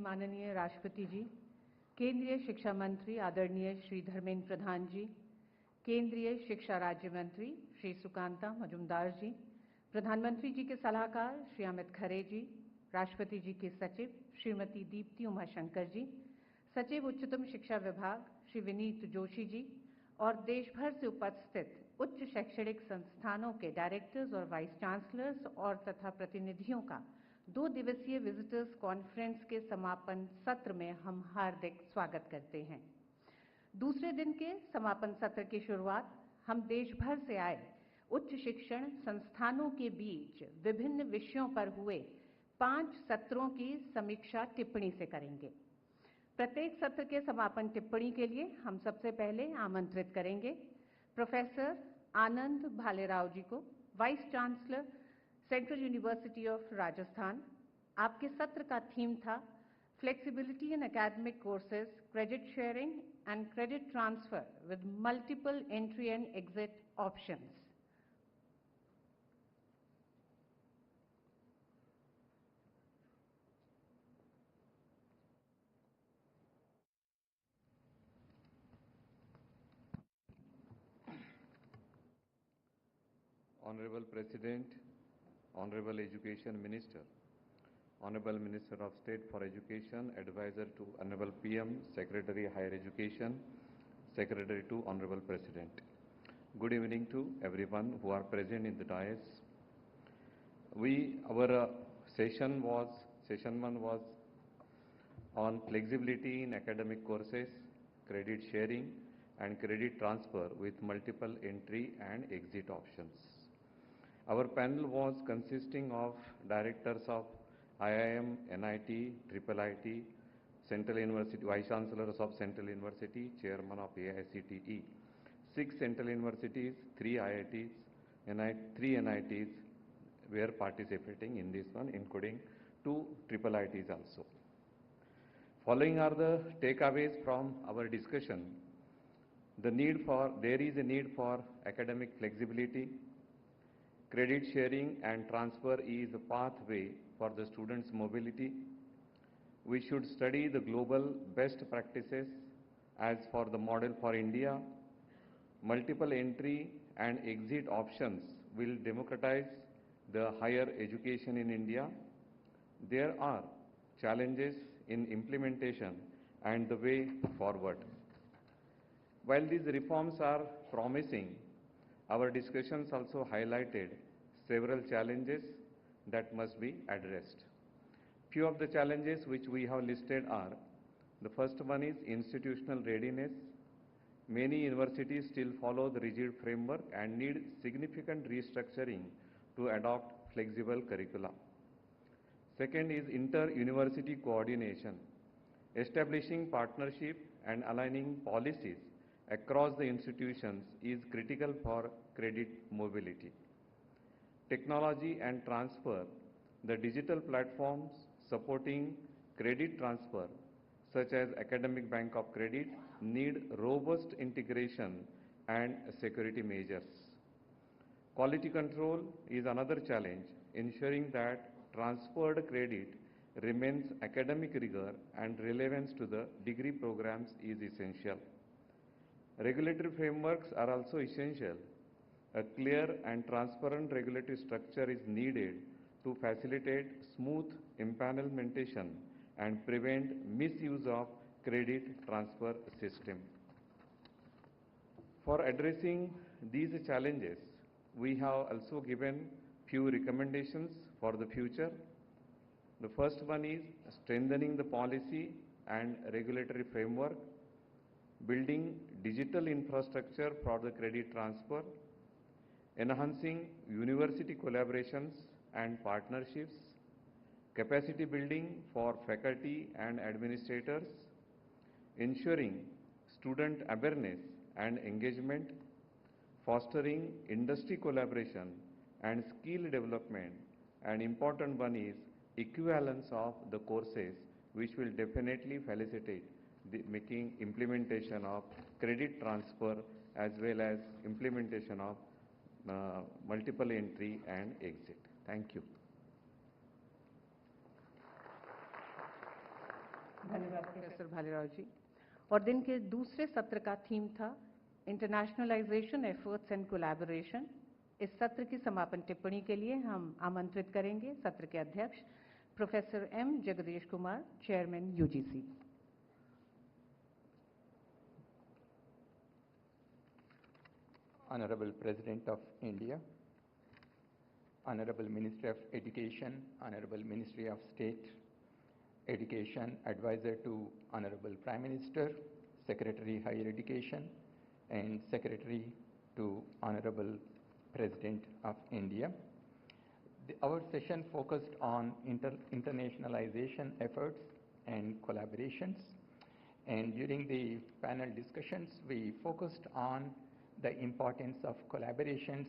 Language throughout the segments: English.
माननीय राष्ट्रपति जी, केंद्रीय शिक्षा मंत्री आदरणीय श्री धर्मेंद्र प्रधान जी, केंद्रीय शिक्षा राज्य मंत्री श्री सुकांता मजुमदार जी, प्रधानमंत्री जी के सलाहकार श्री अमित खरे जी, राष्ट्रपति जी के सचिव श्रीमती दीप्ति उमाशंकर जी, सचिव उच्चतम शिक्षा विभाग श्री विनीत जोशी जी और देश भर से उपस्थित उच्च शैक्षणिक संस्थानों के डायरेक्टर्स और वाइस चांसलर्स और तथा प्रतिनिधियों का 2 दिवसीय विजिटर्स कॉन्फ्रेंस के समापन सत्र में हम हार्दिक स्वागत करते हैं। दूसरे दिन के समापन सत्र की शुरुआत हम देश भर से आए उच्च शिक्षण संस्थानों के बीच विभिन्न विषयों पर हुए 5 सत्रों की समीक्षा टिप्पणी से करेंगे। प्रत्येक सत्र के समापन टिप्पणी के लिए हम सबसे पहले आमंत्रित करेंगे प्रोफेसर आनंद भालेराव जी को, vice chancellor central university of Rajasthan. आपके सत्र का थीम था flexibility in academic courses, credit sharing and credit transfer with multiple entry and exit options. Honorable President, Honorable Education Minister, Honorable Minister of State for Education, Advisor to Honorable PM, Secretary Higher Education, Secretary to Honorable President. Good evening to everyone who are present in the dais. Our session 1 was on flexibility in academic courses, credit sharing and credit transfer with multiple entry and exit options. Our panel was consisting of directors of IIM, NIT, IIIT, Central University, Vice Chancellors of Central University, Chairman of AICTE, 6 Central Universities, 3 IITs, 3 NITs were participating in this one, including 2 IIITs also. Following are the takeaways from our discussion. There is a need for academic flexibility. Credit sharing and transfer is a pathway for the students' mobility. We should study the global best practices as for the model for India. Multiple entry and exit options will democratize the higher education in India. There are challenges in implementation and the way forward. While these reforms are promising, our discussions also highlighted several challenges that must be addressed. Few of the challenges which we have listed are: the first one is institutional readiness. Many universities still follow the rigid framework and need significant restructuring to adopt flexible curricula. Second is inter-university coordination. Establishing partnership and aligning policies across the institutions is critical for credit mobility. Technology and transfer. The digital platforms supporting credit transfer, such as Academic Bank of Credit, need robust integration and security measures. Quality control is another challenge, ensuring that transferred credit remains academic rigor and relevance to the degree programs is essential. Regulatory frameworks are also essential. A clear and transparent regulatory structure is needed to facilitate smooth empanelmentation and prevent misuse of credit transfer system. For addressing these challenges, we have also given few recommendations for the future. The first one is strengthening the policy and regulatory framework, building digital infrastructure for the credit transfer, enhancing university collaborations and partnerships, capacity building for faculty and administrators, ensuring student awareness and engagement, fostering industry collaboration and skill development, and important one is equivalence of the courses, which will definitely facilitate the making implementation of credit transfer as well as implementation of multiple entry and exit. Thank you. धन्यवाद professor Bhalerao जी। और दिन के दूसरे सत्र का theme था internationalisation efforts and collaboration. इस सत्र की समापन टिप्पणी के लिए हम आमंत्रित करेंगे सत्र के अध्यक्ष professor M Jagdish Kumar, chairman UGC. Honorable President of India, Honorable Ministry of Education, Honorable Ministry of State, Education, Advisor to Honorable Prime Minister, Secretary Higher Education, and Secretary to Honorable President of India. Our session focused on internationalization efforts and collaborations. And during the panel discussions, we focused on the importance of collaborations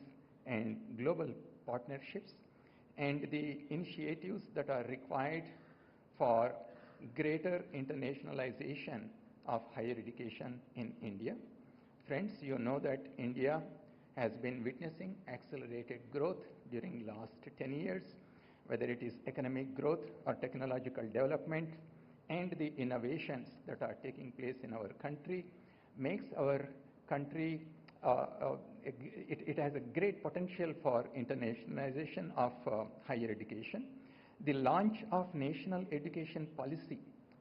and global partnerships and the initiatives that are required for greater internationalization of higher education in India. Friends, you know that India has been witnessing accelerated growth during last 10 years, whether it is economic growth or technological development, and the innovations that are taking place in our country makes our country, it has a great potential for internationalization of higher education. The launch of National Education Policy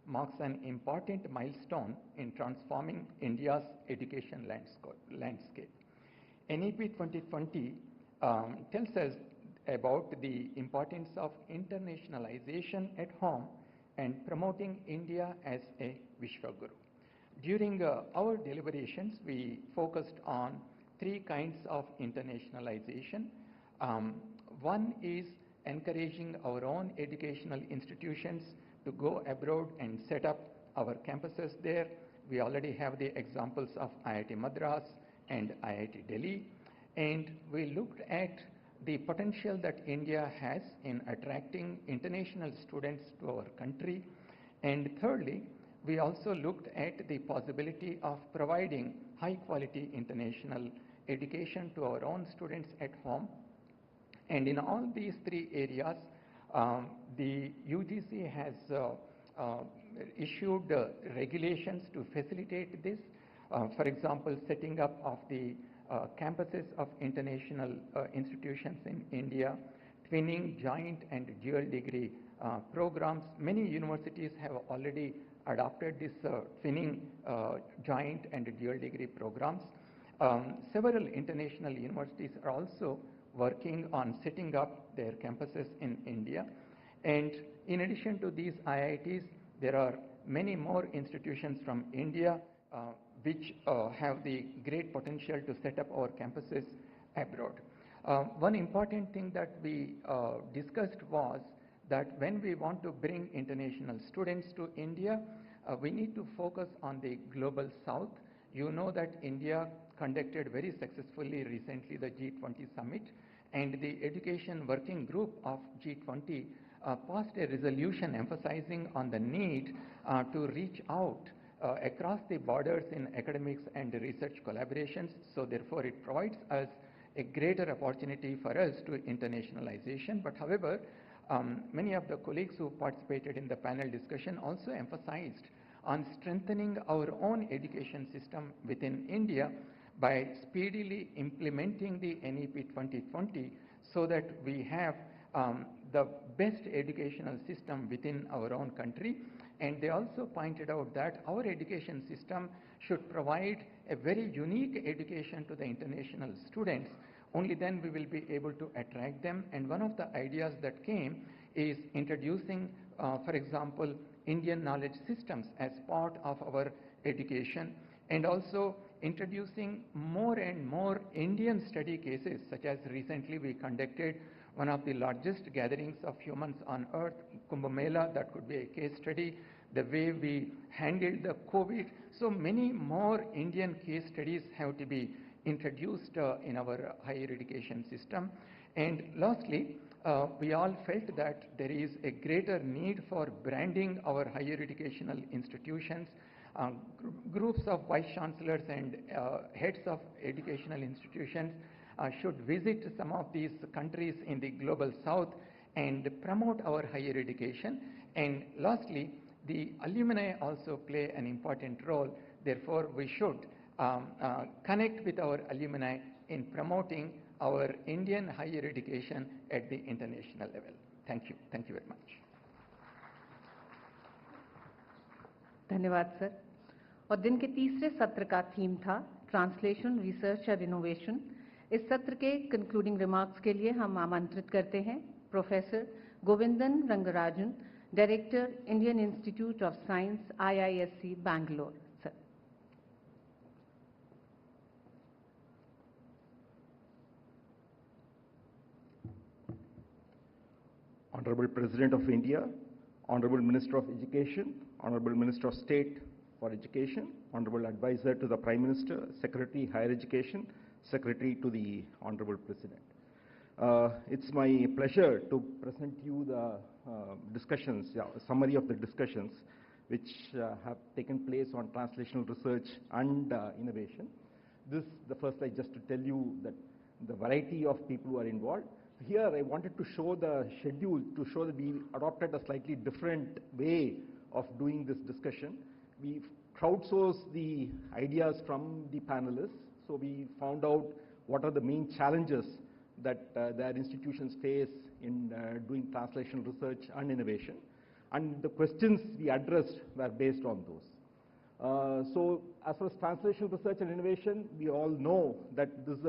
marks an important milestone in transforming India's education landscape. NEP 2020 tells us about the importance of internationalization at home and promoting India as a Vishwaguru. During our deliberations, we focused on three kinds of internationalization. One is encouraging our own educational institutions to go abroad and set up our campuses there. We already have the examples of IIT Madras and IIT Delhi, and we looked at the potential that India has in attracting international students to our country. And thirdly, we also looked at the possibility of providing high quality international education to our own students at home. And in all these three areas, the UGC has issued regulations to facilitate this. For example, setting up of the campuses of international institutions in India, twinning joint and dual degree programs. Many universities have already adopted this twinning joint and dual degree programs. Several international universities are also working on setting up their campuses in India. And in addition to these IITs, there are many more institutions from India which have the great potential to set up our campuses abroad. One important thing that we discussed was that when we want to bring international students to India, we need to focus on the global south. You know that India conducted very successfully recently the G20 summit, and the education working group of G20 passed a resolution emphasizing on the need to reach out across the borders in academics and research collaborations. So therefore it provides us a greater opportunity for us to internationalization. But however, many of the colleagues who participated in the panel discussion also emphasized on strengthening our own education system within India by speedily implementing the NEP 2020 so that we have the best educational system within our own country. And they also pointed out that our education system should provide a very unique education to the international students. Only then we will be able to attract them. And one of the ideas that came is introducing, for example, Indian knowledge systems as part of our education, and also introducing more and more Indian study cases, such as recently we conducted one of the largest gatherings of humans on earth, Kumbh Mela. That could be a case study. The way we handled the COVID. So many more Indian case studies have to be introduced in our higher education system. And lastly, we all felt that there is a greater need for branding our higher educational institutions. Groups of vice chancellors and heads of educational institutions should visit some of these countries in the global south and promote our higher education. And lastly, the alumni also play an important role. Therefore, we should connect with our alumni in promoting our Indian higher education at the international level. Thank you. Thank you very much. धन्यवाद sir. और दिन के तीसरे सत्र का theme था translation, research और innovation. इस सत्र के कंक्लूडिंग रिमार्क्स के लिए हम आमंत्रित करते हैं professor Govindan Rangarajan, director, Indian institute of science, IISc, Bangalore. Sir. Honorable President of India, Honorable Minister of Education, Honorable Minister of State for Education, Honorable Advisor to the Prime Minister, Secretary Higher Education, Secretary to the Honorable President. It's my pleasure to present you the discussions, summary of the discussions which have taken place on translational research and innovation. The first slide just to tell you that the variety of people who are involved. Here I wanted to show the schedule to show that we adopted a slightly different way of doing this discussion. We crowdsourced the ideas from the panelists. So we found out what are the main challenges that their institutions face in doing translational research and innovation. And the questions we addressed were based on those. So as far as translation research and innovation, we all know that this is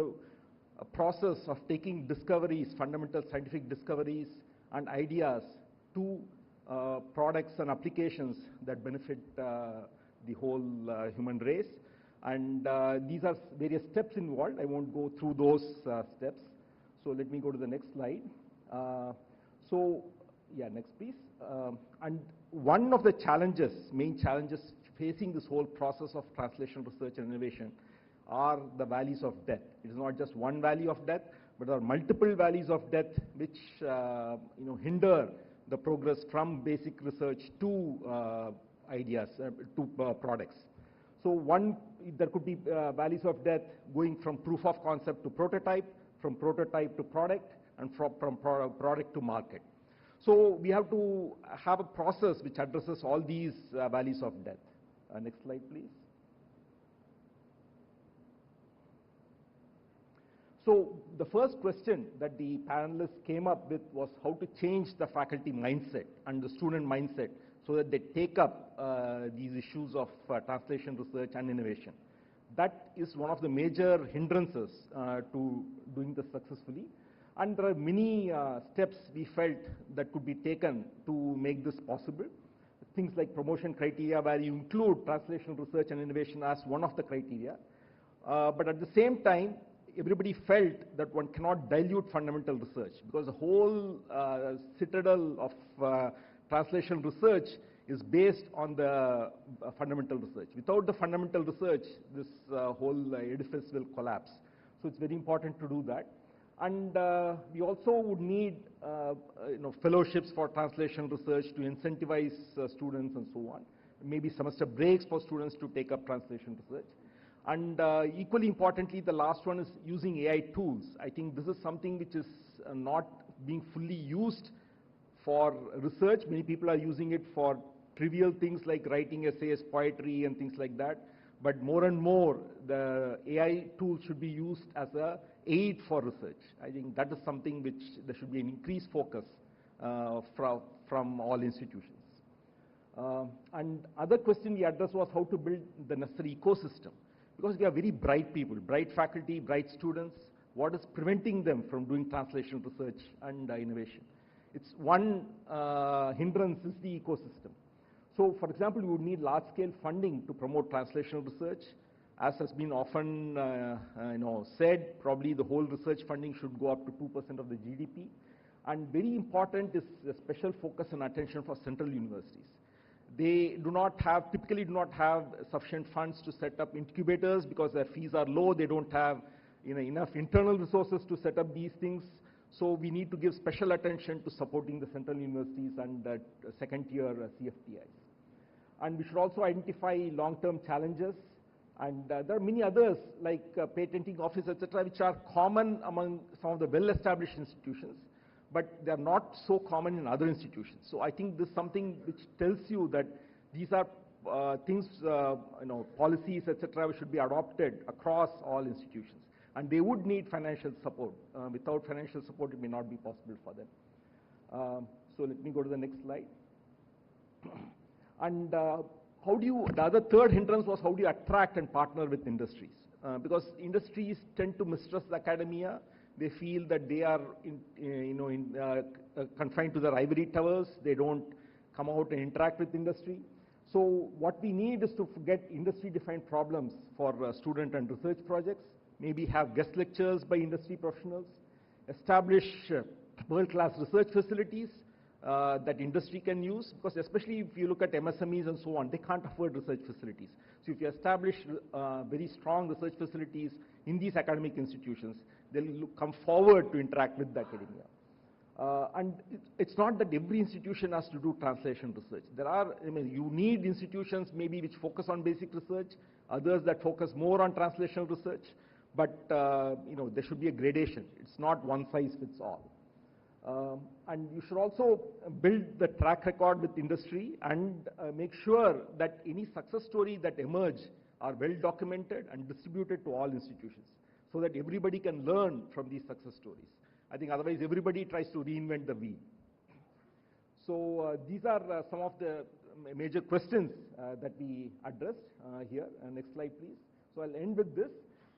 a process of taking discoveries, fundamental scientific discoveries and ideas to products and applications that benefit the whole human race. And these are various steps involved. I won't go through those steps. So let me go to the next slide. Next please. And one of the challenges, main challenges facing this whole process of translation research and innovation are the valleys of death. It is not just one valley of death, but there are multiple valleys of death which hinder the progress from basic research to ideas, to products. So there could be valleys of death going from proof of concept to prototype, from prototype to product, and from product to market. So we have to have a process which addresses all these valleys of death. Next slide, please. So the first question that the panelists came up with was how to change the faculty mindset and the student mindset so that they take up these issues of translation research and innovation. That is one of the major hindrances to doing this successfully. And there are many steps we felt that could be taken to make this possible. Things like promotion criteria, where you include translational research and innovation as one of the criteria. But at the same time, everybody felt that one cannot dilute fundamental research because the whole citadel of translation research is based on the fundamental research. Without the fundamental research, this whole edifice will collapse. So it's very important to do that. And we also would need fellowships for translation research to incentivize students and so on. Maybe semester breaks for students to take up translation research. And equally importantly, the last one is using AI tools. I think this is something which is not being fully used for research. Many people are using it for trivial things like writing essays, poetry, and things like that. But more and more, the AI tools should be used as an aid for research. I think that is something which there should be an increased focus from all institutions. And other question we addressed was how to build the necessary ecosystem. Because we are very bright people, bright faculty, bright students. What is preventing them from doing translation research and innovation? It's one hindrance is the ecosystem. So, for example, you would need large-scale funding to promote translational research. As has been often said, probably the whole research funding should go up to 2% of the GDP. And very important is a special focus and attention for central universities. They typically do not have sufficient funds to set up incubators because their fees are low. They don't have enough internal resources to set up these things. So we need to give special attention to supporting the central universities and second-tier CFTIs. And we should also identify long-term challenges. And there are many others like patenting office, etc., which are common among some of the well-established institutions, but they are not so common in other institutions. So I think this is something which tells you that these are things, policies, etc., should be adopted across all institutions. And they would need financial support. Without financial support, it may not be possible for them. So let me go to the next slide. And the other third hindrance was how do you attract and partner with industries? Because industries tend to mistrust academia. They feel that they are confined to their ivory towers. They don't come out and interact with industry. So what we need is to get industry-defined problems for student and research projects, maybe have guest lectures by industry professionals, establish world-class research facilities that industry can use, because especially if you look at MSMEs and so on, they can't afford research facilities. So if you establish very strong research facilities in these academic institutions, they'll come forward to interact with the academia. And it's not that every institution has to do translation research. You need institutions maybe which focus on basic research, others that focus more on translational research, but there should be a gradation. It's not one size fits all. And you should also build the track record with industry and make sure that any success stories that emerge are well documented and distributed to all institutions so that everybody can learn from these success stories. I think otherwise everybody tries to reinvent the wheel. So these are some of the major questions that we addressed here. Next slide, please. So I'll end with this.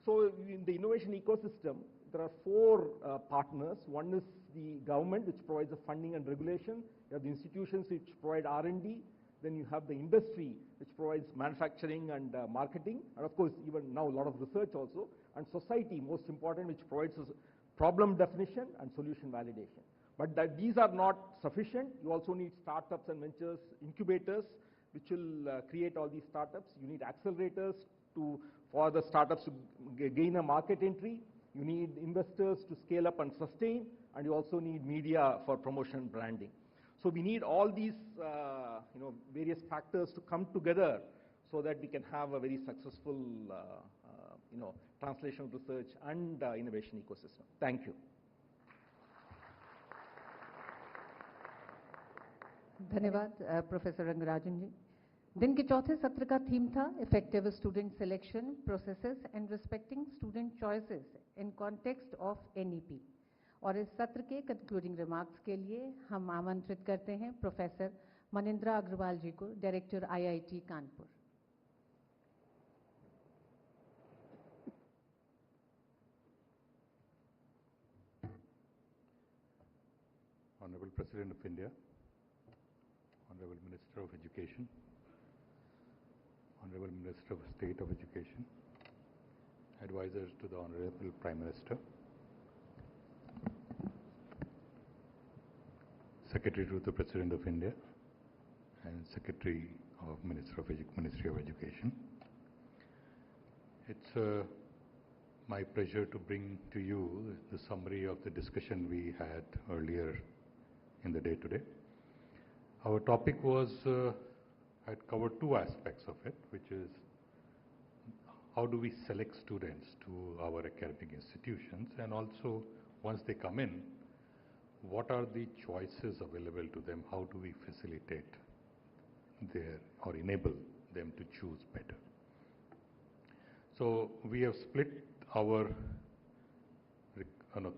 So in the innovation ecosystem, there are four partners. One is the government, which provides the funding and regulation. You have the institutions which provide R&D. Then you have the industry, which provides manufacturing and marketing. And of course, even now a lot of research also. And society, most important, which provides problem definition and solution validation. But these are not sufficient. You also need startups and ventures, incubators, which will create all these startups. You need accelerators for the startups to gain a market entry. You need investors to scale up and sustain, and you also need media for promotion and branding. So we need all these various factors to come together so that we can have a very successful translational research and innovation ecosystem. Thank you. धन्यवाद professor Rangarajan जी। दिन के चौथे सत्र का theme था effective student selection processes and respecting student choices in context of NEP. और इस सत्र के कंक्लूडिंग रिमार्क्स के लिए हम आमंत्रित करते हैं प्रोफेसर मनिंद्रा अग्रवाल जी को, director IIT Kanpur. Honorable President of India, Honorable Minister of Education, Honorable Minister of State of Education, advisors to the Honorable Prime Minister, Secretary to the President of India, and Secretary of Ministry of Education. It's my pleasure to bring to you the summary of the discussion we had earlier in the day today. Our topic was, I'd covered two aspects of it, which is how do we select students to our academic institutions, and also once they come in, what are the choices available to them? How do we facilitate or enable them to choose better? So we have split our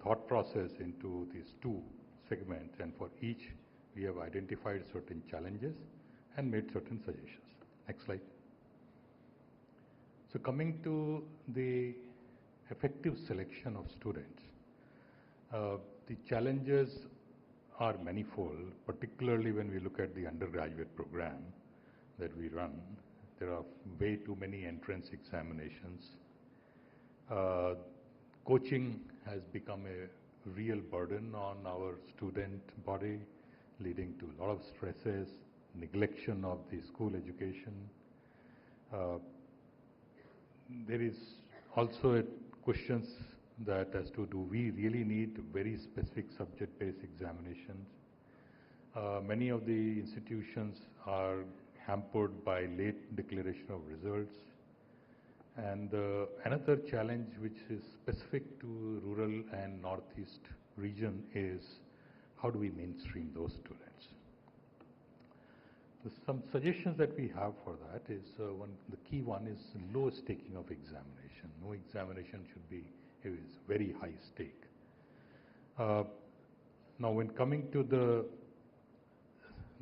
thought process into these two segments, and for each we have identified certain challenges and made certain suggestions. Next slide. So coming to the effective selection of students, the challenges are manifold, particularly when we look at the undergraduate program that we run. There are way too many entrance examinations. Coaching has become a real burden on our student body, leading to a lot of stresses, neglection of the school education. There is also questions that as to do we really need very specific subject-based examinations. Many of the institutions are hampered by late declaration of results. And another challenge which is specific to rural and northeast region is how do we mainstream those students? Some suggestions that we have for that is the key one is low staking of examination. No examination should be is very high stake. Now, when coming to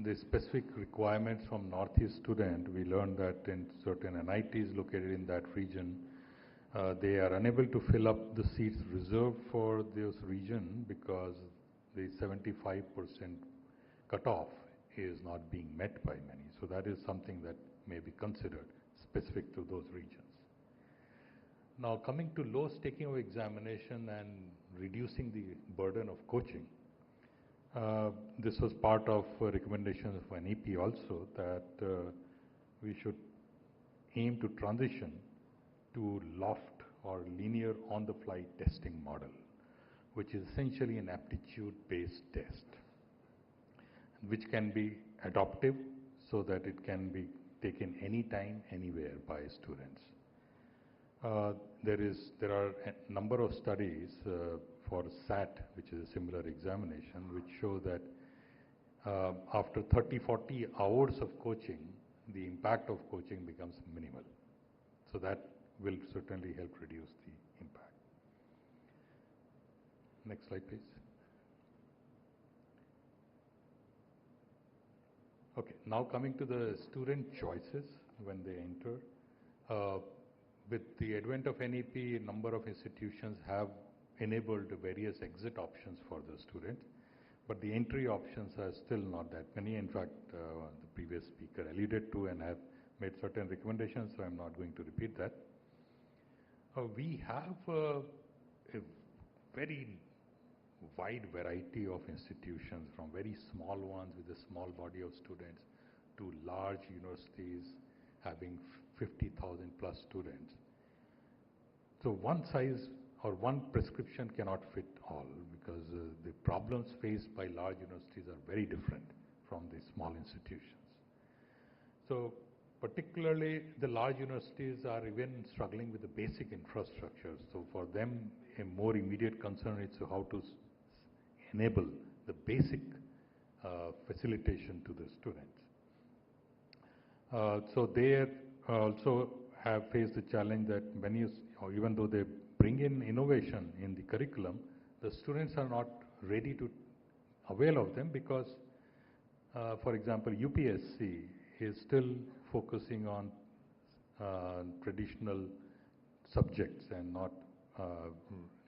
the specific requirements from Northeast student, we learned that in certain NITs located in that region, they are unable to fill up the seats reserved for this region because the 75% cutoff is not being met by many. So that is something that may be considered specific to those regions. Now, coming to low staking of examination and reducing the burden of coaching, this was part of recommendations of NEP also, that we should aim to transition to loft or linear on-the-fly testing model, which is essentially an aptitude-based test, which can be adaptive so that it can be taken anytime, anywhere by students. There are a number of studies for SAT, which is a similar examination, which show that after 30-40 hours of coaching, the impact of coaching becomes minimal. So that will certainly help reduce the impact. Next slide, please. Okay, now coming to the student choices when they enter. With the advent of NEP, a number of institutions have enabled various exit options for the students, but the entry options are still not that many. In fact, the previous speaker alluded to and have made certain recommendations, so I'm not going to repeat that. We have a very wide variety of institutions, from very small ones with a small body of students to large universities having 50,000 plus students. So one size or one prescription cannot fit all, because the problems faced by large universities are very different from the small institutions. So particularly the large universities are even struggling with the basic infrastructure. So for them, a more immediate concern is how to enable the basic facilitation to the students. So they also have faced the challenge that many, or even though they bring in innovation in the curriculum, the students are not ready to avail of them because, for example, UPSC is still focusing on traditional subjects and not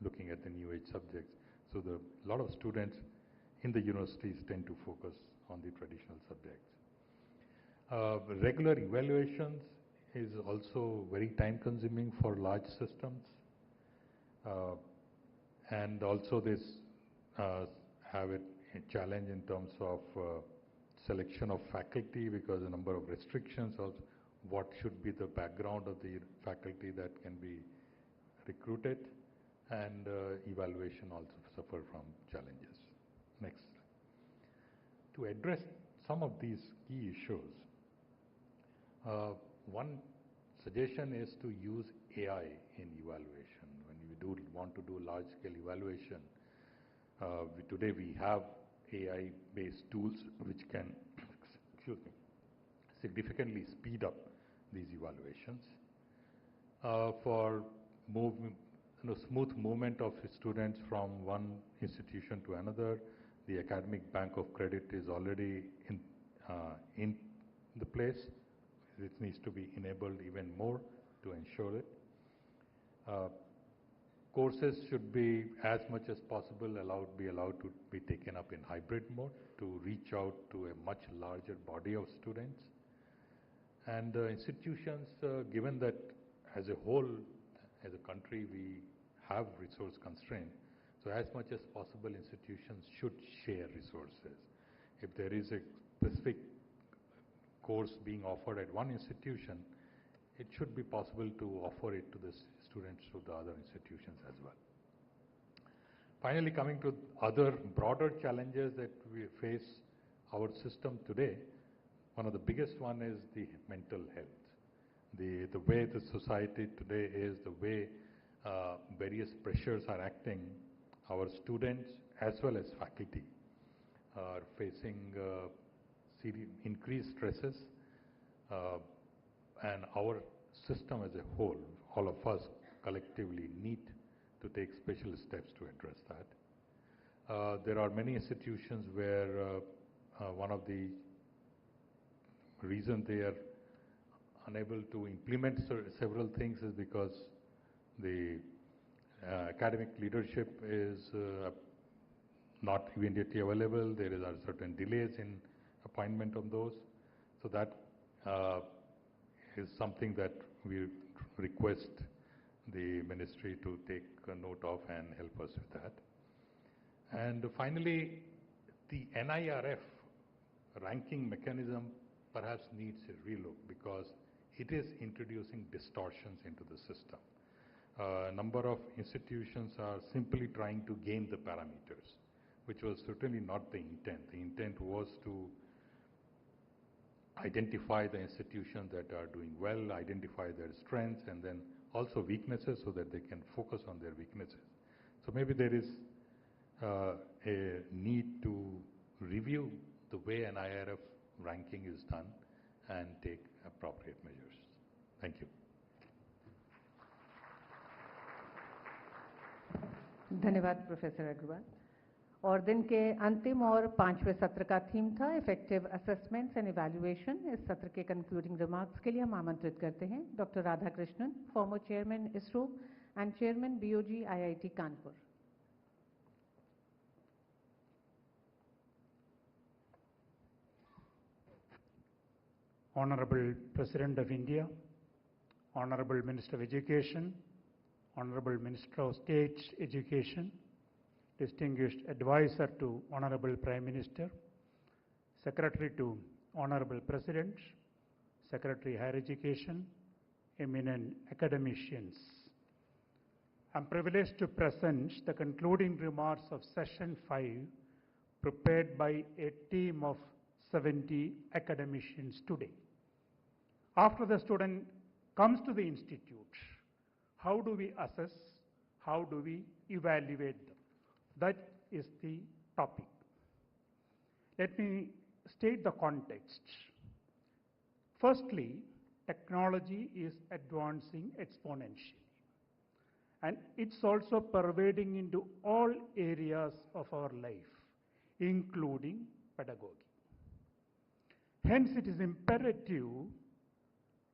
looking at the new age subjects. So a lot of students in the universities tend to focus on the traditional subjects. Regular evaluations is also very time consuming for large systems. And also this have a challenge in terms of selection of faculty, because a number of restrictions of what should be the background of the faculty that can be recruited, and evaluation also suffer from challenges. Next. To address some of these key issues, one suggestion is to use AI in evaluation. When you want to do large-scale evaluation, today we have AI-based tools which can significantly speed up these evaluations. For smooth movement of students from one institution to another, the academic bank of credit is already in the place. It needs to be enabled even more to ensure it. Courses should be, as much as possible, be allowed to be taken up in hybrid mode to reach out to a much larger body of students. And institutions, given that as a whole, as a country, we have resource constraints, so as much as possible, institutions should share resources. If there is a specific course being offered at one institution, it should be possible to offer it to the students to the other institutions as well. Finally, coming to other broader challenges that we face our system today, one of the biggest one is the mental health. The way the society today is, the way various pressures are acting, our students as well as faculty are facing increased stresses, and our system as a whole, all of us collectively need to take special steps to address that. There are many institutions where one of the reasons they are unable to implement several things is because the academic leadership is not immediately available. There are certain delays in appointment of those. So that is something that we request the ministry to take a note of and help us with that. And finally, the NIRF ranking mechanism perhaps needs a relook because it is introducing distortions into the system. A number of institutions are simply trying to gain the parameters, which was certainly not the intent. The intent was to identify the institutions that are doing well, identify their strengths, and then also weaknesses so that they can focus on their weaknesses. So maybe there is a need to review the way an IRF ranking is done and take appropriate measures. Thank you. धन्यवाद professor Agarwal. और दिन के अंतिम और 5वें सत्र का theme था इफेक्टिव असेसमेंट्स एंड इवैल्यूएशन। इस सत्र के कंक्लूडिंग रिमार्क्स के लिए हम आमंत्रित करते हैं doctor Radhakrishnan, former chairman ISRO and chairman BOG IIT Kanpur. Honorable President of India, Honorable Minister of Education, Honorable Minister of State Education, distinguished advisor to Honorable Prime Minister, Secretary to Honorable President, Secretary Higher Education, eminent academicians. I'm privileged to present the concluding remarks of Session 5 prepared by a team of 70 academicians today. After the student comes to the institute, how do we assess, how do we evaluate them? That is the topic. Let me state the context. Firstly, technology is advancing exponentially, and it's also pervading into all areas of our life, including pedagogy. Hence, it is imperative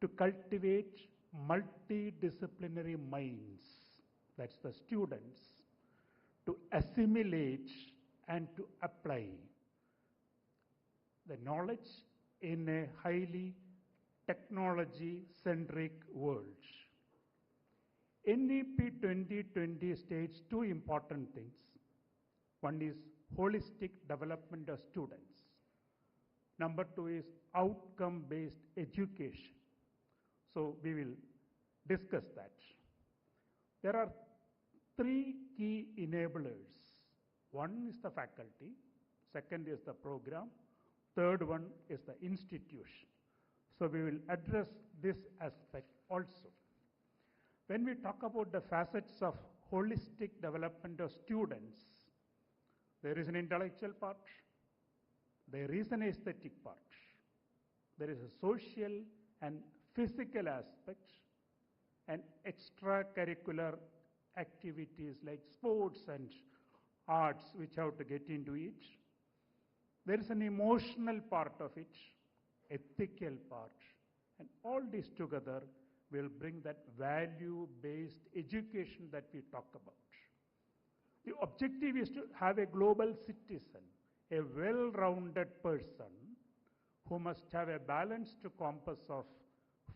to cultivate multidisciplinary minds, that's the students, to assimilate and to apply the knowledge in a highly technology-centric world. NEP 2020 states two important things. One is holistic development of students. Number two is outcome-based education. So we will discuss that. There are three key enablers. One is the faculty, second is the program, third one is the institution. So we will address this aspect also. When we talk about the facets of holistic development of students, there is an intellectual part, there is an aesthetic part, there is a social and physical aspect, and extracurricular activities like sports and arts which have to get into it. There is an emotional part of it, ethical part, and all this together will bring that value-based education that we talk about. The objective is to have a global citizen, a well-rounded person who must have a balanced compass of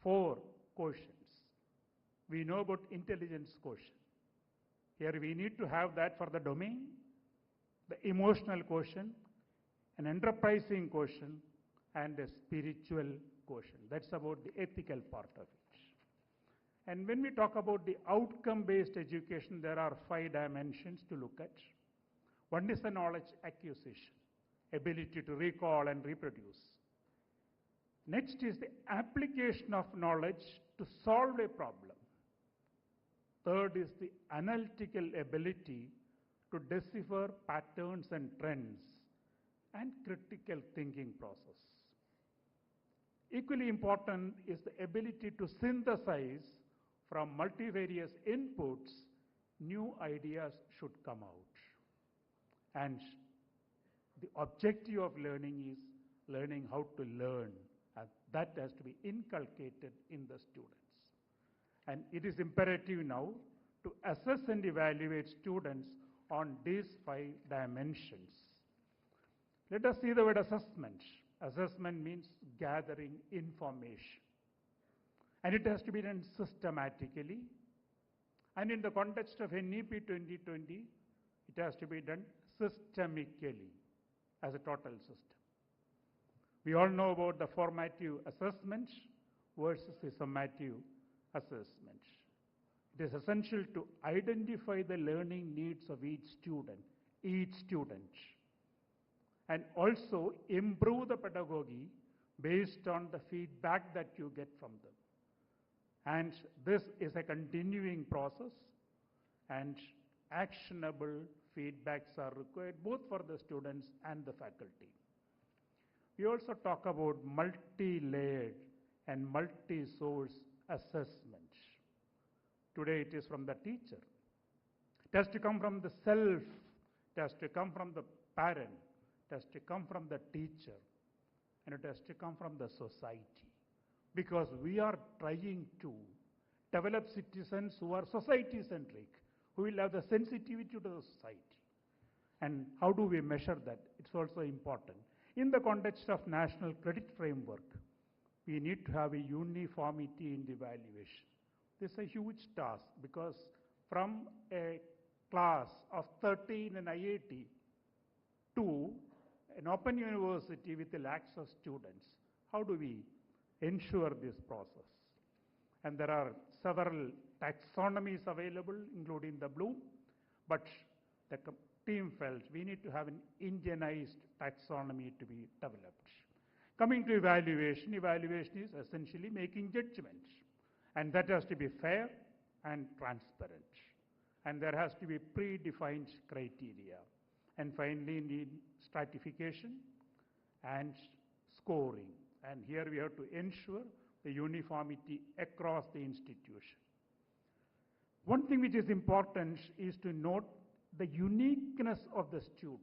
4 quotients. We know about intelligence quotient. Here we need to have that for the domain, the emotional quotient, an enterprising quotient, and a spiritual quotient. That's about the ethical part of it. And when we talk about the outcome-based education, there are 5 dimensions to look at. One is the knowledge acquisition, ability to recall and reproduce. Next is the application of knowledge to solve a problem. Third is the analytical ability to decipher patterns and trends and critical thinking process. Equally important is the ability to synthesize from multivarious inputs, new ideas should come out. And the objective of learning is learning how to learn, and that has to be inculcated in the students. And it is imperative now to assess and evaluate students on these 5 dimensions. Let us see the word assessment. Assessment means gathering information. And it has to be done systematically. And in the context of NEP 2020, it has to be done systemically as a total system. We all know about the formative assessment versus the summative assessment. It is essential to identify the learning needs of each student, and also improve the pedagogy based on the feedback that you get from them. And this is a continuing process, and actionable feedbacks are required both for the students and the faculty. We also talk about multi-layered and multi-source assessment. Today it is from the teacher. It has to come from the self, it has to come from the parent, it has to come from the teacher, and it has to come from the society. Because we are trying to develop citizens who are society-centric, who will have the sensitivity to the society. And how do we measure that? It's also important. In the context of national credit framework, we need to have a uniformity in the evaluation. This is a huge task because from a class of 13 in IIT to an open university with lakhs of students, how do we ensure this process? And there are several taxonomies available, including the Bloom, but the team felt we need to have an Indianized taxonomy to be developed. Coming to evaluation, evaluation is essentially making judgments, and that has to be fair and transparent. And there has to be predefined criteria. And finally, need stratification and scoring. And here we have to ensure the uniformity across the institution. One thing which is important is to note the uniqueness of the student.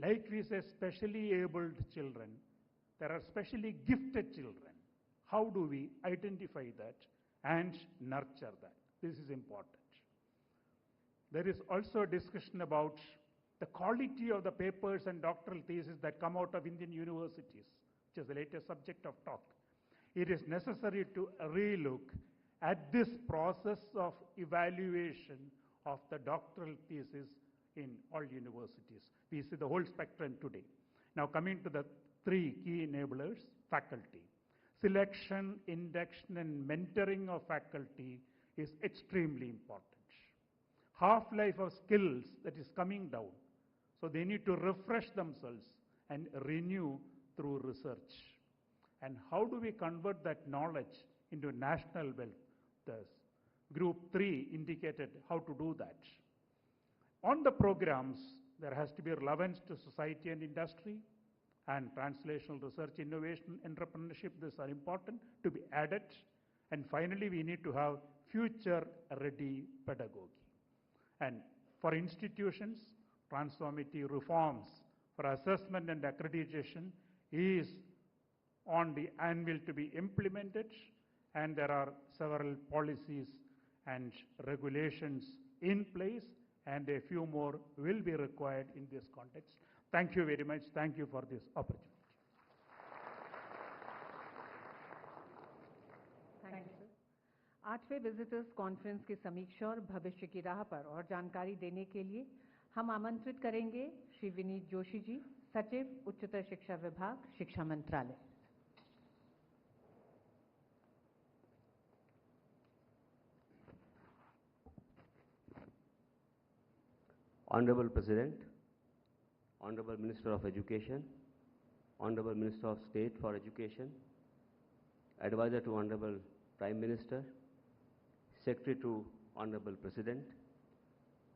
Like we say, specially abled children, there are specially gifted children. How do we identify that and nurture that? This is important. There is also a discussion about the quality of the papers and doctoral theses that come out of Indian universities, which is the latest subject of talk. It is necessary to relook at this process of evaluation of the doctoral thesis in all universities. We see the whole spectrum today. Now coming to the 3 key enablers, faculty. Selection, induction, and mentoring of faculty is extremely important. Half-life of skills that is coming down. So they need to refresh themselves and renew through research. And how do we convert that knowledge into national wealth? The group 3 indicated how to do that. On the programs, there has to be relevance to society and industry, and translational research, innovation, entrepreneurship, these are important to be added. And finally, we need to have future-ready pedagogy. And for institutions, transformative reforms for assessment and accreditation is on the anvil to be implemented, and there are several policies and regulations in place, and a few more will be required in this context. Thank you very much. Thank you for this opportunity. Thank you sir. 8वें visitors conference की समीक्षा और भविष्य की राह पर और जानकारी देने के लिए हम आमंत्रित करेंगे श्री विनीत जोशी जी, सचिव उच्चतर शिक्षा विभाग, शिक्षा मंत्रालय। Honorable President, Honorable Minister of Education, Honorable Minister of State for Education, Advisor to Honorable Prime Minister, Secretary to Honorable President,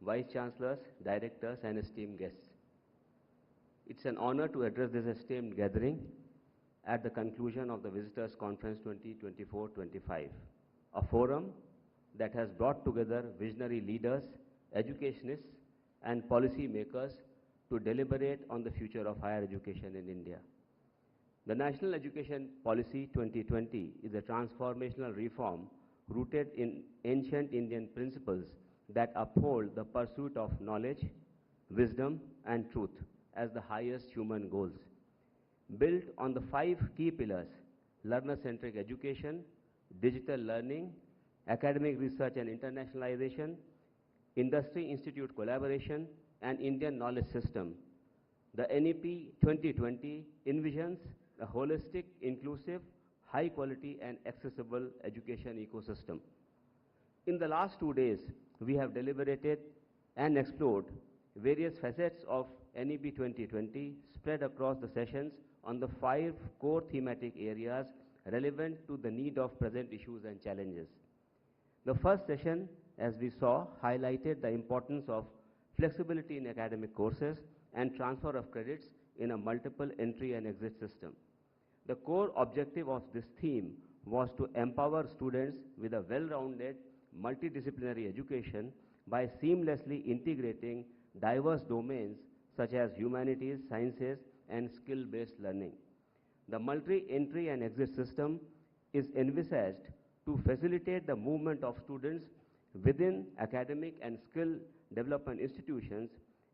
Vice Chancellors, Directors, and esteemed guests. It's an honor to address this esteemed gathering at the conclusion of the Visitors Conference 2024-25, a forum that has brought together visionary leaders, educationists, and policy makers to deliberate on the future of higher education in India. The National Education Policy 2020 is a transformational reform rooted in ancient Indian principles that uphold the pursuit of knowledge, wisdom, and truth as the highest human goals. Built on the 5 key pillars: learner-centric education, digital learning, academic research and internationalization, industry-institute collaboration, and Indian knowledge system, the NEP 2020 envisions a holistic, inclusive, high-quality and accessible education ecosystem. In the last 2 days, we have deliberated and explored various facets of NEP 2020 spread across the sessions on the 5 core thematic areas relevant to the need of present issues and challenges. The first session, as we saw, highlighted the importance of flexibility in academic courses and transfer of credits in a multiple entry and exit system. The core objective of this theme was to empower students with a well-rounded, multidisciplinary education by seamlessly integrating diverse domains such as humanities, sciences, and skill-based learning. The multi-entry and exit system is envisaged to facilitate the movement of students within academic and skill development institutions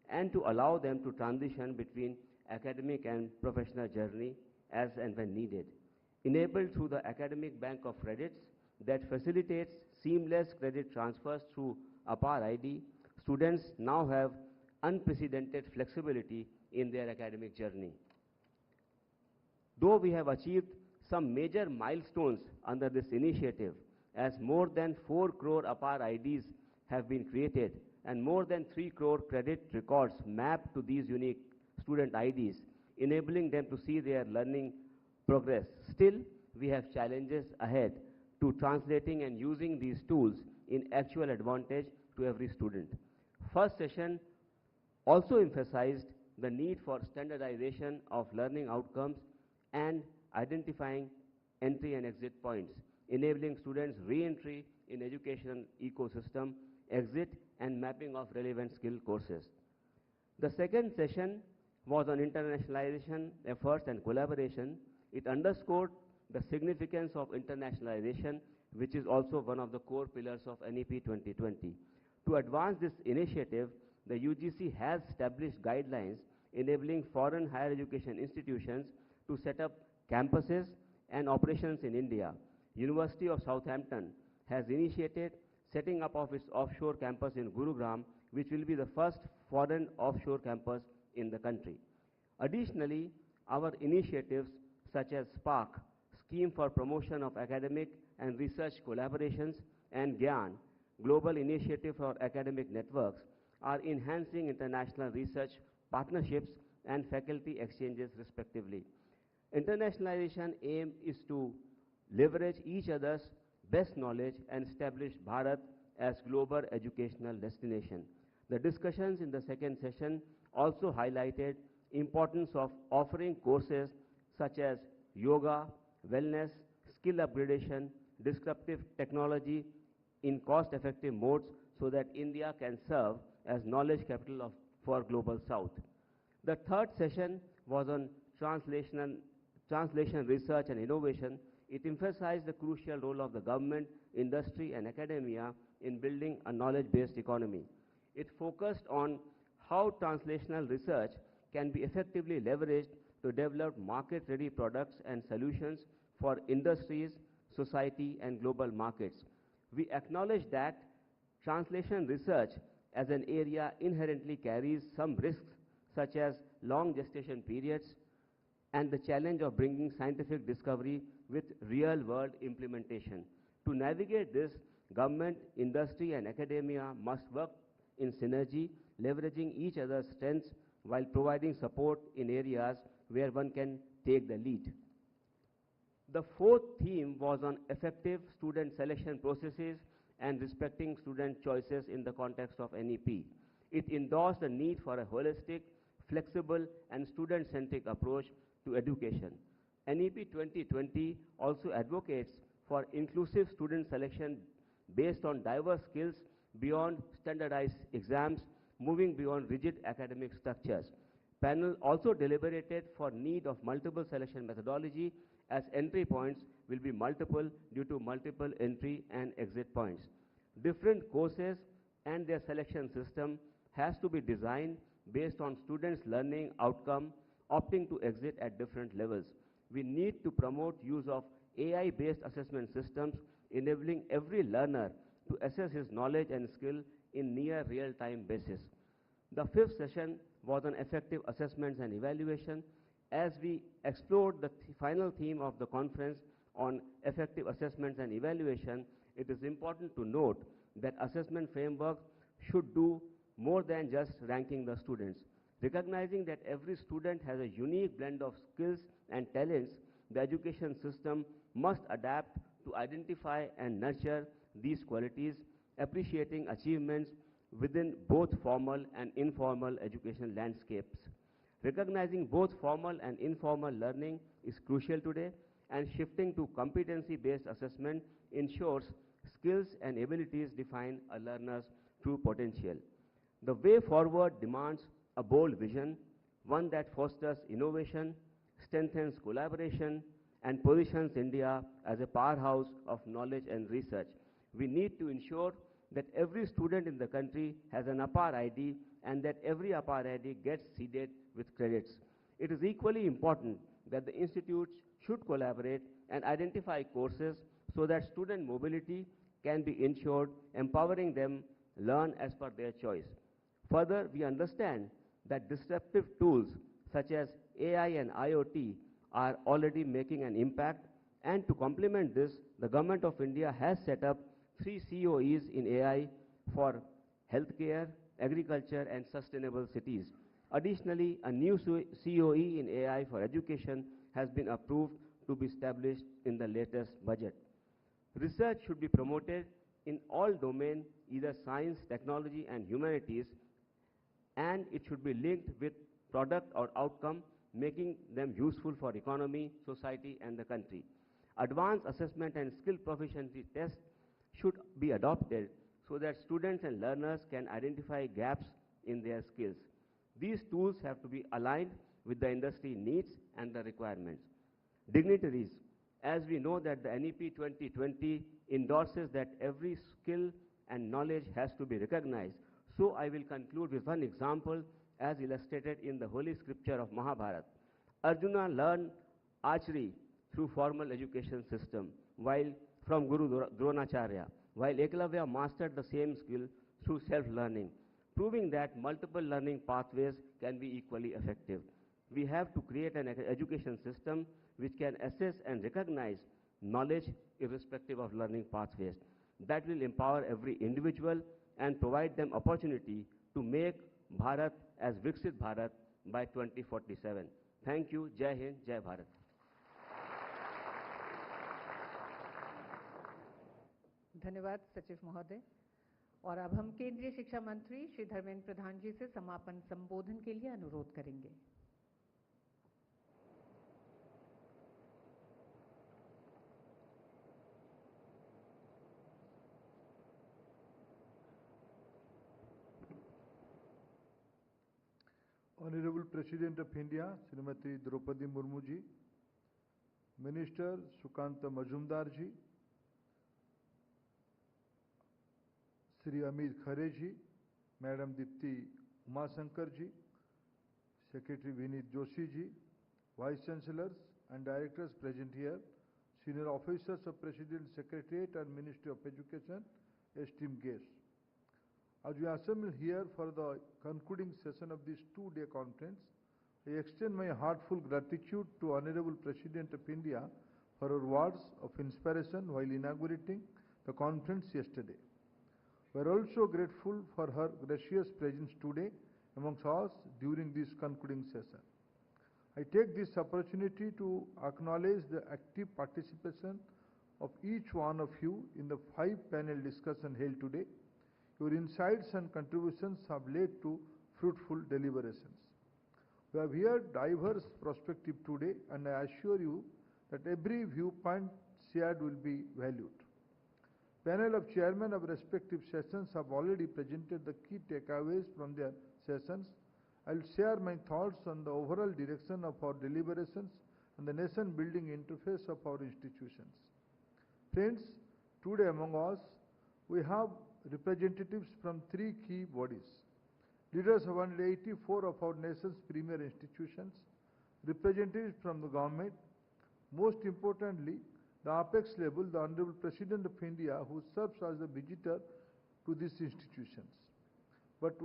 and to allow them to transition between academic and professional journey as and when needed. Enabled through the academic bank of credits that facilitates seamless credit transfers through APAR ID, students now have unprecedented flexibility in their academic journey. Though we have achieved some major milestones under this initiative, as more than 4 crore APAR IDs have been created and more than 3 crore credit records mapped to these unique student IDs, enabling them to see their learning progress. Still, we have challenges ahead to translating and using these tools in actual advantage to every student. First session also emphasized the need for standardization of learning outcomes and identifying entry and exit points, enabling students re-entry in education ecosystem, exit, and mapping of relevant skill courses. The second session was on internationalization efforts and collaboration. It underscored the significance of internationalization, which is also one of the core pillars of NEP 2020. To advance this initiative, the UGC has established guidelines enabling foreign higher education institutions to set up campuses and operations in India. University of Southampton has initiated setting up of its offshore campus in Gurugram, which will be the first foreign offshore campus in the country. Additionally, our initiatives such as SPARK, Scheme for Promotion of Academic and Research Collaborations, and GYAN, Global Initiative for Academic Networks, are enhancing international research partnerships and faculty exchanges respectively. Internationalization aim is to leverage each other's best knowledge and establish Bharat as global educational destination. The discussions in the second session also highlighted importance of offering courses such as yoga, wellness, skill upgradation, disruptive technology in cost-effective modes so that India can serve as knowledge capital for Global South. The third session was on translation research and innovation. It emphasized the crucial role of the government, industry, and academia in building a knowledge-based economy. It focused on how translational research can be effectively leveraged to develop market-ready products and solutions for industries, society, and global markets. We acknowledge that translation research as an area inherently carries some risks such as long gestation periods and the challenge of bringing scientific discovery with real-world implementation. To navigate this, government, industry, and academia must work in synergy, leveraging each other's strengths while providing support in areas where one can take the lead. The fourth theme was on effective student selection processes and respecting student choices in the context of NEP. It endorsed the need for a holistic, flexible, and student-centric approach to education. NEP 2020 also advocates for inclusive student selection based on diverse skills beyond standardized exams, moving beyond rigid academic structures. Panel also deliberated for need of multiple selection methodology as entry points will be multiple due to multiple entry and exit points. Different courses and their selection system has to be designed based on students' learning outcome, opting to exit at different levels. We need to promote use of AI-based assessment systems, enabling every learner to assess his knowledge and skill in near real-time basis. The fifth session was on effective assessments and evaluation. As we explored the final theme of the conference on effective assessments and evaluation, it is important to note that assessment framework should do more than just ranking the students. Recognizing that every student has a unique blend of skills and talents, the education system must adapt to identify and nurture these qualities, appreciating achievements within both formal and informal education landscapes. Recognizing both formal and informal learning is crucial today, and shifting to competency-based assessment ensures skills and abilities define a learner's true potential. The way forward demands a bold vision, one that fosters innovation, strengthens collaboration, and positions India as a powerhouse of knowledge and research. We need to ensure that every student in the country has an APAR ID and that every APAR ID gets seeded with credits. It is equally important that the institutes should collaborate and identify courses so that student mobility can be ensured, empowering them learn as per their choice. Further, we understand that disruptive tools such as AI and IoT are already making an impact, and to complement this, the Government of India has set up 3 COEs in AI for healthcare, agriculture, and sustainable cities. Additionally, a new COE in AI for education has been approved to be established in the latest budget. Research should be promoted in all domains, either science, technology, and humanities, and it should be linked with product or outcome, making them useful for economy, society, and the country. Advanced assessment and skill proficiency tests should be adopted so that students and learners can identify gaps in their skills. These tools have to be aligned with the industry needs and the requirements. Dignitaries, as we know that the NEP 2020 endorses that every skill and knowledge has to be recognized, so I will conclude with one example as illustrated in the holy scripture of Mahabharata. Arjuna learned archery through formal education system, while from Guru Dronacharya, while Eklavya mastered the same skill through self-learning, proving that multiple learning pathways can be equally effective. We have to create an education system which can assess and recognize knowledge irrespective of learning pathways. That will empower every individual and provide them opportunity to make Bharat as Viksit Bharat by 2047. Thank you. Jai Hind, Jai Bharat. धन्यवाद सचिव महोदय। और अब हम केंद्रीय शिक्षा मंत्री श्री धर्मेंद्र प्रधान जी से समापन संबोधन के लिए अनुरोध करेंगे। Honorable President of India, Srimati Droupadi Murmu ji, Minister Sukanta Majumdar ji, Sri Amit Khare ji, Madam Dipti Umasankar ji, Secretary Vinit Joshi ji, Vice Chancellors and Directors present here, Senior Officers of President Secretariat and Ministry of Education, esteemed guests. As we assemble here for the concluding session of this two-day conference, I extend my heartfelt gratitude to Honorable President of India for her words of inspiration while inaugurating the conference yesterday. We are also grateful for her gracious presence today amongst us during this concluding session. I take this opportunity to acknowledge the active participation of each one of you in the 5-panel discussion held today. Your insights and contributions have led to fruitful deliberations. We have heard diverse perspectives today, and I assure you that every viewpoint shared will be valued. Panel of chairmen of respective sessions have already presented the key takeaways from their sessions. I will share my thoughts on the overall direction of our deliberations and the nation-building interface of our institutions. Friends, today among us, we have representatives from three key bodies: leaders of 184 of our nation's premier institutions, representatives from the government, most importantly, the apex level, the Honorable President of India, who serves as the visitor to these institutions. But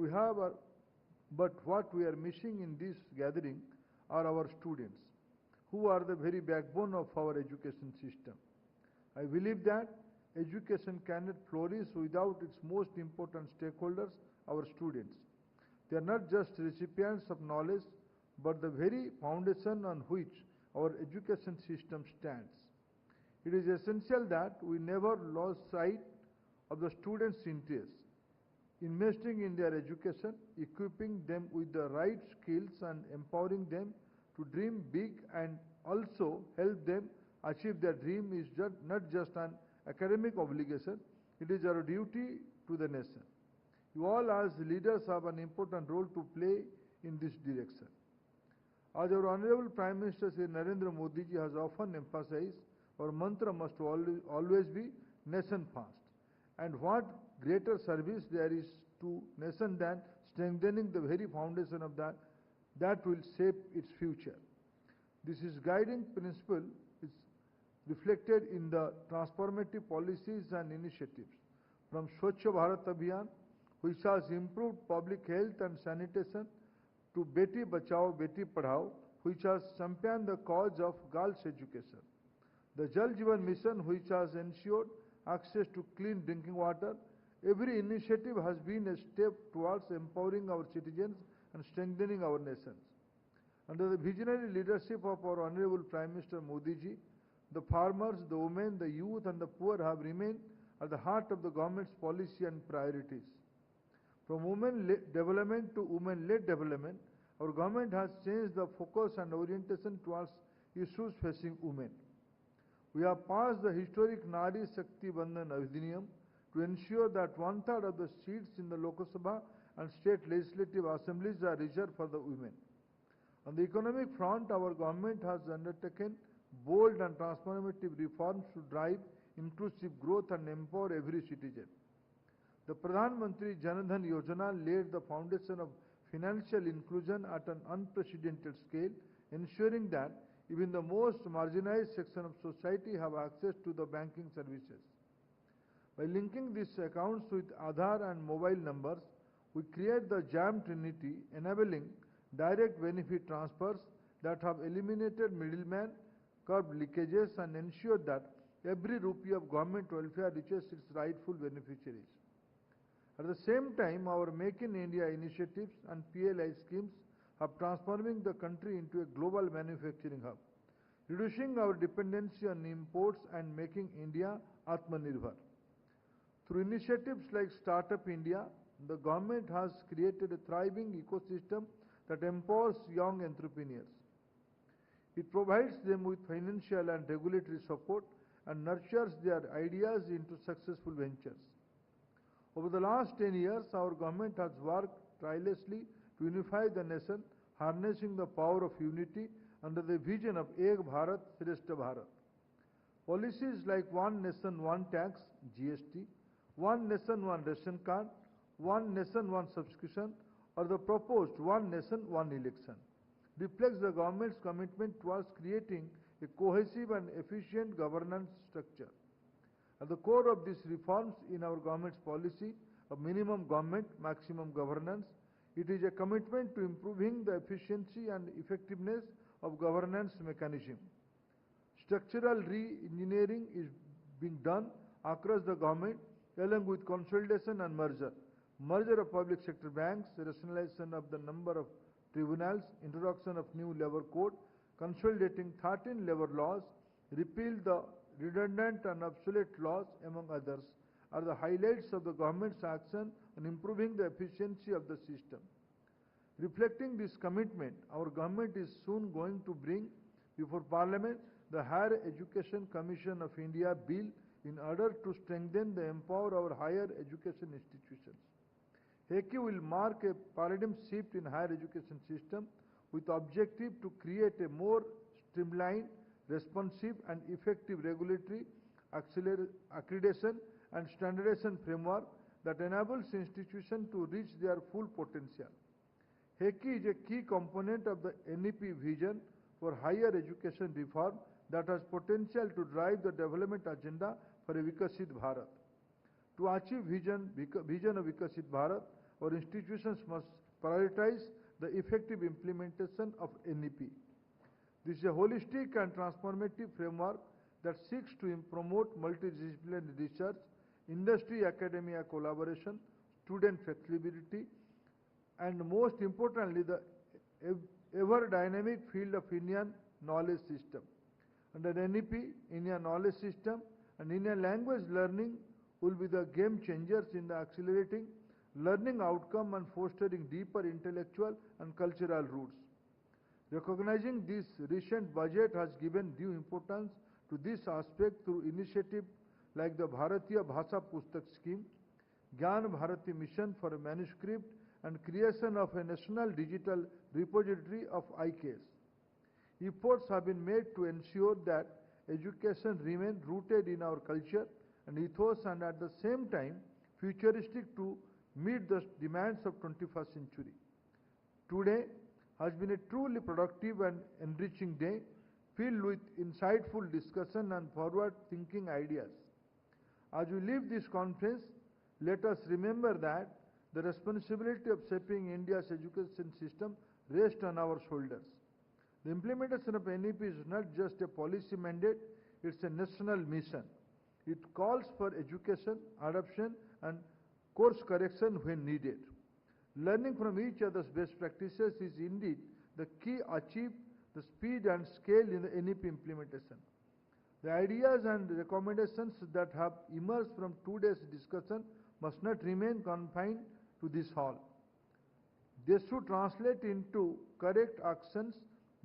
what we are missing in this gathering are our students, who are the very backbone of our education system. I believe that education cannot flourish without its most important stakeholders, our students. They are not just recipients of knowledge, but the very foundation on which our education system stands. It is essential that we never lose sight of the students' interests. Investing in their education, equipping them with the right skills and empowering them to dream big and also help them achieve their dream is not just an academic obligation, it is our duty to the nation. You all as leaders have an important role to play in this direction. As our Honorable Prime Minister Shri Narendra Modi ji has often emphasized, our mantra must always be nation first. And what greater service there is to nation than strengthening the very foundation of that will shape its future. This is guiding principle is reflected in the transformative policies and initiatives from Swachh Bharat Abhiyan, which has improved public health and sanitation, to Beti Bachao, Beti Padhao, which has championed the cause of girls' education. The Jal Jeevan Mission, which has ensured access to clean drinking water. Every initiative has been a step towards empowering our citizens and strengthening our nations. Under the visionary leadership of our Honorable Prime Minister Modi ji, the farmers, the women, the youth and the poor have remained at the heart of the government's policy and priorities. From women-led development to women-led development, our government has changed the focus and orientation towards issues facing women. We have passed the historic Nari Shakti Bandhan Adhiniyam to ensure that 1/3 of the seats in the Lok Sabha and state legislative assemblies are reserved for the women. On the economic front, our government has undertaken bold and transformative reforms to drive inclusive growth and empower every citizen. The Pradhan Mantri Jan Dhan Yojana laid the foundation of financial inclusion at an unprecedented scale, ensuring that even the most marginalized section of society have access to the banking services. By linking these accounts with Aadhaar and mobile numbers, we create the JAM Trinity, enabling direct benefit transfers that have eliminated middlemen, curbed leakages and ensured that every rupee of government welfare reaches its rightful beneficiaries. At the same time, our Make in India initiatives and PLI schemes are transforming the country into a global manufacturing hub, reducing our dependency on imports and making India Atmanirbhar. Through initiatives like Startup India, the government has created a thriving ecosystem that empowers young entrepreneurs. It provides them with financial and regulatory support and nurtures their ideas into successful ventures. Over the last 10 years, our government has worked tirelessly to unify the nation, harnessing the power of unity under the vision of Ek Bharat, Shrestha Bharat. Policies like One Nation, One Tax, GST, One Nation, One Ration Card, One Nation, One Subscription, or the proposed One Nation, One Election reflects the government's commitment towards creating a cohesive and efficient governance structure. At the core of these reforms in our government's policy of minimum government, maximum governance, it is a commitment to improving the efficiency and effectiveness of governance mechanism. Structural re-engineering is being done across the government along with consolidation and merger of public sector banks, rationalization of the number of tribunals, introduction of new labor code, consolidating 13 labor laws, repeal the redundant and obsolete laws, among others, are the highlights of the government's action on improving the efficiency of the system. Reflecting this commitment, our government is soon going to bring before Parliament the Higher Education Commission of India bill in order to strengthen and empower our higher education institutions. HECI will mark a paradigm shift in higher education system with objective to create a more streamlined, responsive and effective regulatory accreditation and standardization framework that enables institutions to reach their full potential. HECI is a key component of the NEP vision for higher education reform that has potential to drive the development agenda for a Vikasit Bharat. To achieve vision of Vikasit Bharat, our institutions must prioritize the effective implementation of NEP. This is a holistic and transformative framework that seeks to promote multidisciplinary research, industry-academia collaboration, student flexibility, and most importantly, the ever-dynamic field of Indian knowledge system. Under NEP, Indian knowledge system and Indian language learning will be the game changers in the accelerating learning outcome and fostering deeper intellectual and cultural roots. Recognizing this, recent budget has given due importance to this aspect through initiatives like the Bharatiya Bhasha Pustak Scheme, Gyan Bharati Mission for a manuscript, and creation of a national digital repository of IKS. Efforts have been made to ensure that education remains rooted in our culture and ethos and at the same time futuristic to meet the demands of 21st century. Today has been a truly productive and enriching day filled with insightful discussion and forward-thinking ideas. As we leave this conference, let us remember that the responsibility of shaping India's education system rests on our shoulders. The implementation of NEP is not just a policy mandate, it's a national mission. It calls for education, adoption and course correction when needed. Learning from each other's best practices is indeed the key to achieve the speed and scale in the NEP implementation. The ideas and recommendations that have emerged from today's discussion must not remain confined to this hall. They should translate into correct actions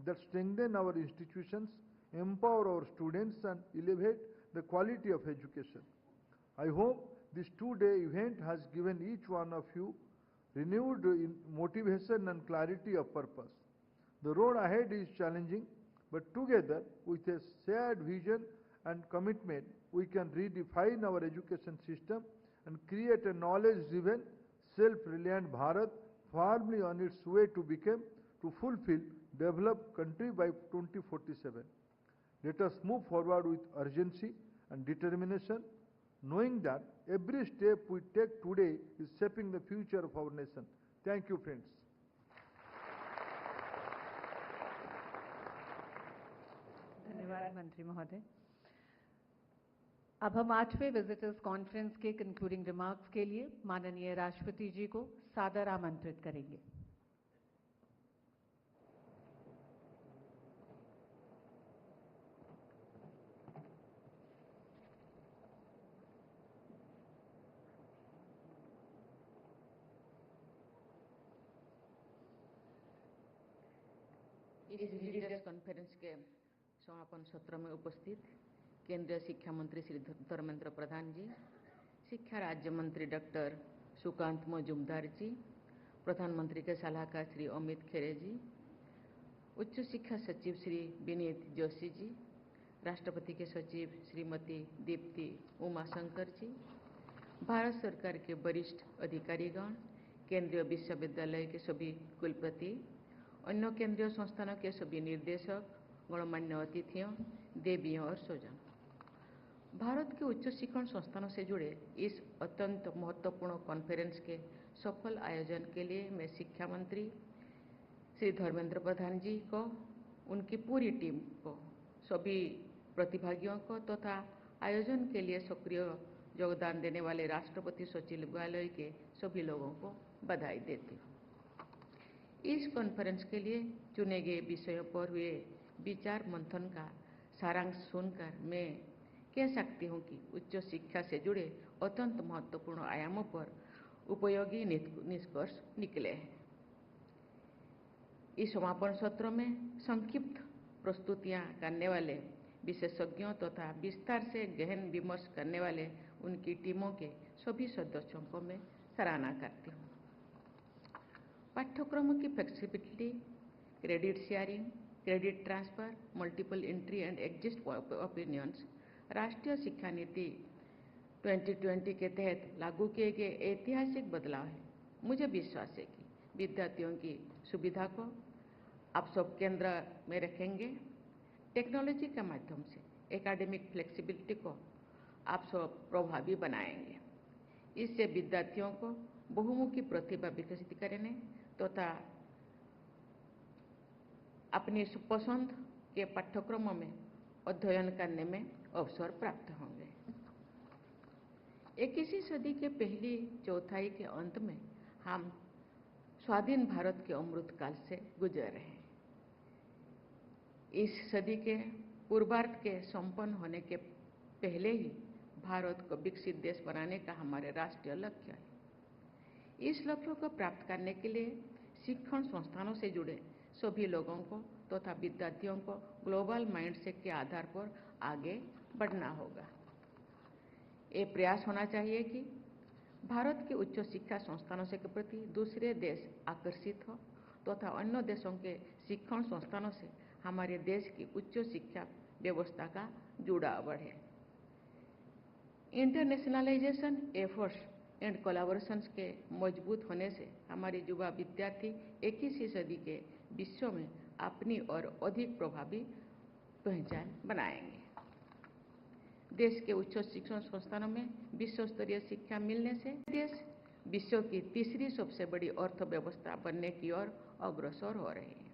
that strengthen our institutions, empower our students and elevate the quality of education. I hope this two-day event has given each one of you renewed motivation and clarity of purpose. The road ahead is challenging, but together with a shared vision and commitment, we can redefine our education system and create a knowledge-driven, self-reliant Bharat firmly on its way to fulfill developed country by 2047. Let us move forward with urgency and determination, knowing that every step we take today is shaping the future of our nation. Thank you, friends. धन्यवाद मंत्री महोदय। अब हम 8वें visitors conference के concluding remarks के लिए माननीय राष्ट्रपति जी को सादर आमंत्रित करेंगे। इस विजिटर्स कॉन्फ्रेंस के समापन सत्र में उपस्थित केंद्रीय शिक्षा मंत्री श्री धर्मेंद्र प्रधान जी, शिक्षा राज्य मंत्री डॉक्टर सुकांत मजूमदार जी, प्रधानमंत्री के सलाहकार श्री अमित खेरे जी, उच्च शिक्षा सचिव श्री विनीत जोशी जी, राष्ट्रपति के सचिव श्रीमती दीप्ति उमाशंकर जी, भारत सरकार के वरिष्ठ अधिकारीगण, केंद्रीय विश्वविद्यालय के सभी कुलपति, अन्य केंद्रीय संस्थानों के सभी निर्देशक, गणमान्य अतिथियों, देवियों और स्वजन। भारत के उच्च शिक्षण संस्थानों से जुड़े इस अत्यंत महत्वपूर्ण कॉन्फ्रेंस के सफल आयोजन के लिए मैं शिक्षा मंत्री श्री धर्मेंद्र प्रधान जी को, उनकी पूरी टीम को, सभी प्रतिभागियों को तथा आयोजन के लिए सक्रिय योगदान देने वाले राष्ट्रपति सचिवालय के सभी लोगों को बधाई देती हूँ। इस कॉन्फ्रेंस के लिए चुने गए विषयों पर हुए विचार मंथन का सारांश सुनकर मैं कह सकती हूँ कि उच्च शिक्षा से जुड़े अत्यंत महत्वपूर्ण आयामों पर उपयोगी निष्कर्ष निकले हैं। इस समापन सत्र में संक्षिप्त प्रस्तुतियां करने वाले विशेषज्ञों तथा विस्तार से गहन विमर्श करने वाले उनकी टीमों के सभी सदस्यों को मैं सराहना करती हूँ। पाठ्यक्रमों की flexibility, credit sharing, credit transfer, multiple entry and exist opinions राष्ट्रीय शिक्षा नीति 2020 के तहत लागू किए गए ऐतिहासिक बदलाव हैं। मुझे विश्वास है कि विद्यार्थियों की सुविधा को आप सब केंद्र में रखेंगे। टेक्नोलॉजी के माध्यम से एकेडमिक फ्लेक्सिबिलिटी को आप सब प्रभावी बनाएंगे। इससे विद्यार्थियों को बहुमुखी प्रतिभा विकसित करने तथा अपनी पसंद के पाठ्यक्रमों में अध्ययन करने में अवसर प्राप्त होंगे। 21वीं सदी के पहली चौथाई के अंत में हम स्वाधीन भारत के अमृत काल से गुजर रहे हैं। इस सदी के पूर्वार्ध के संपन्न होने के पहले ही भारत को विकसित देश बनाने का हमारे राष्ट्रीय लक्ष्य है। इस लक्ष्य को प्राप्त करने के लिए शिक्षण संस्थानों से जुड़े सभी लोगों को तथा विद्यार्थियों को ग्लोबल माइंडसेट के आधार पर आगे बढ़ना होगा। ये प्रयास होना चाहिए कि भारत के उच्च शिक्षा संस्थानों से के प्रति दूसरे देश आकर्षित हो तथा अन्य देशों के शिक्षण संस्थानों से हमारे देश की उच्च शिक्षा व्यवस्था का जुड़ाव बढ़े। इंटरनेशनलाइजेशन एफर्ट्स एंड कोलैबोरेशंस के मजबूत होने से हमारे युवा विद्यार्थी 21वीं सदी के विश्व में अपनी और अधिक प्रभावी पहचान बनाएंगे। देश के उच्च शिक्षण संस्थानों में विश्व स्तरीय शिक्षा मिलने से देश विश्व की तीसरी सबसे बड़ी अर्थव्यवस्था बनने की ओर अग्रसर हो रही है।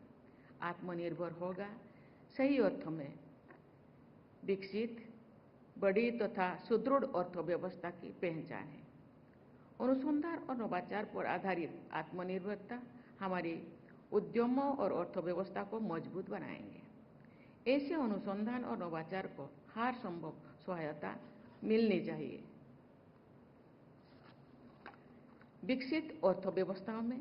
आत्मनिर्भर होगा, सही अर्थों में विकसित, बड़ी तथा सुदृढ़ अर्थव्यवस्था की पहचान है। अनुसंधान और नवाचार पर आधारित आत्मनिर्भरता हमारी उद्यमों और अर्थव्यवस्था को मजबूत बनाएंगे। ऐसे अनुसंधान और नवाचार को हर संभव सहायता मिलनी चाहिए। विकसित अर्थव्यवस्थाओं में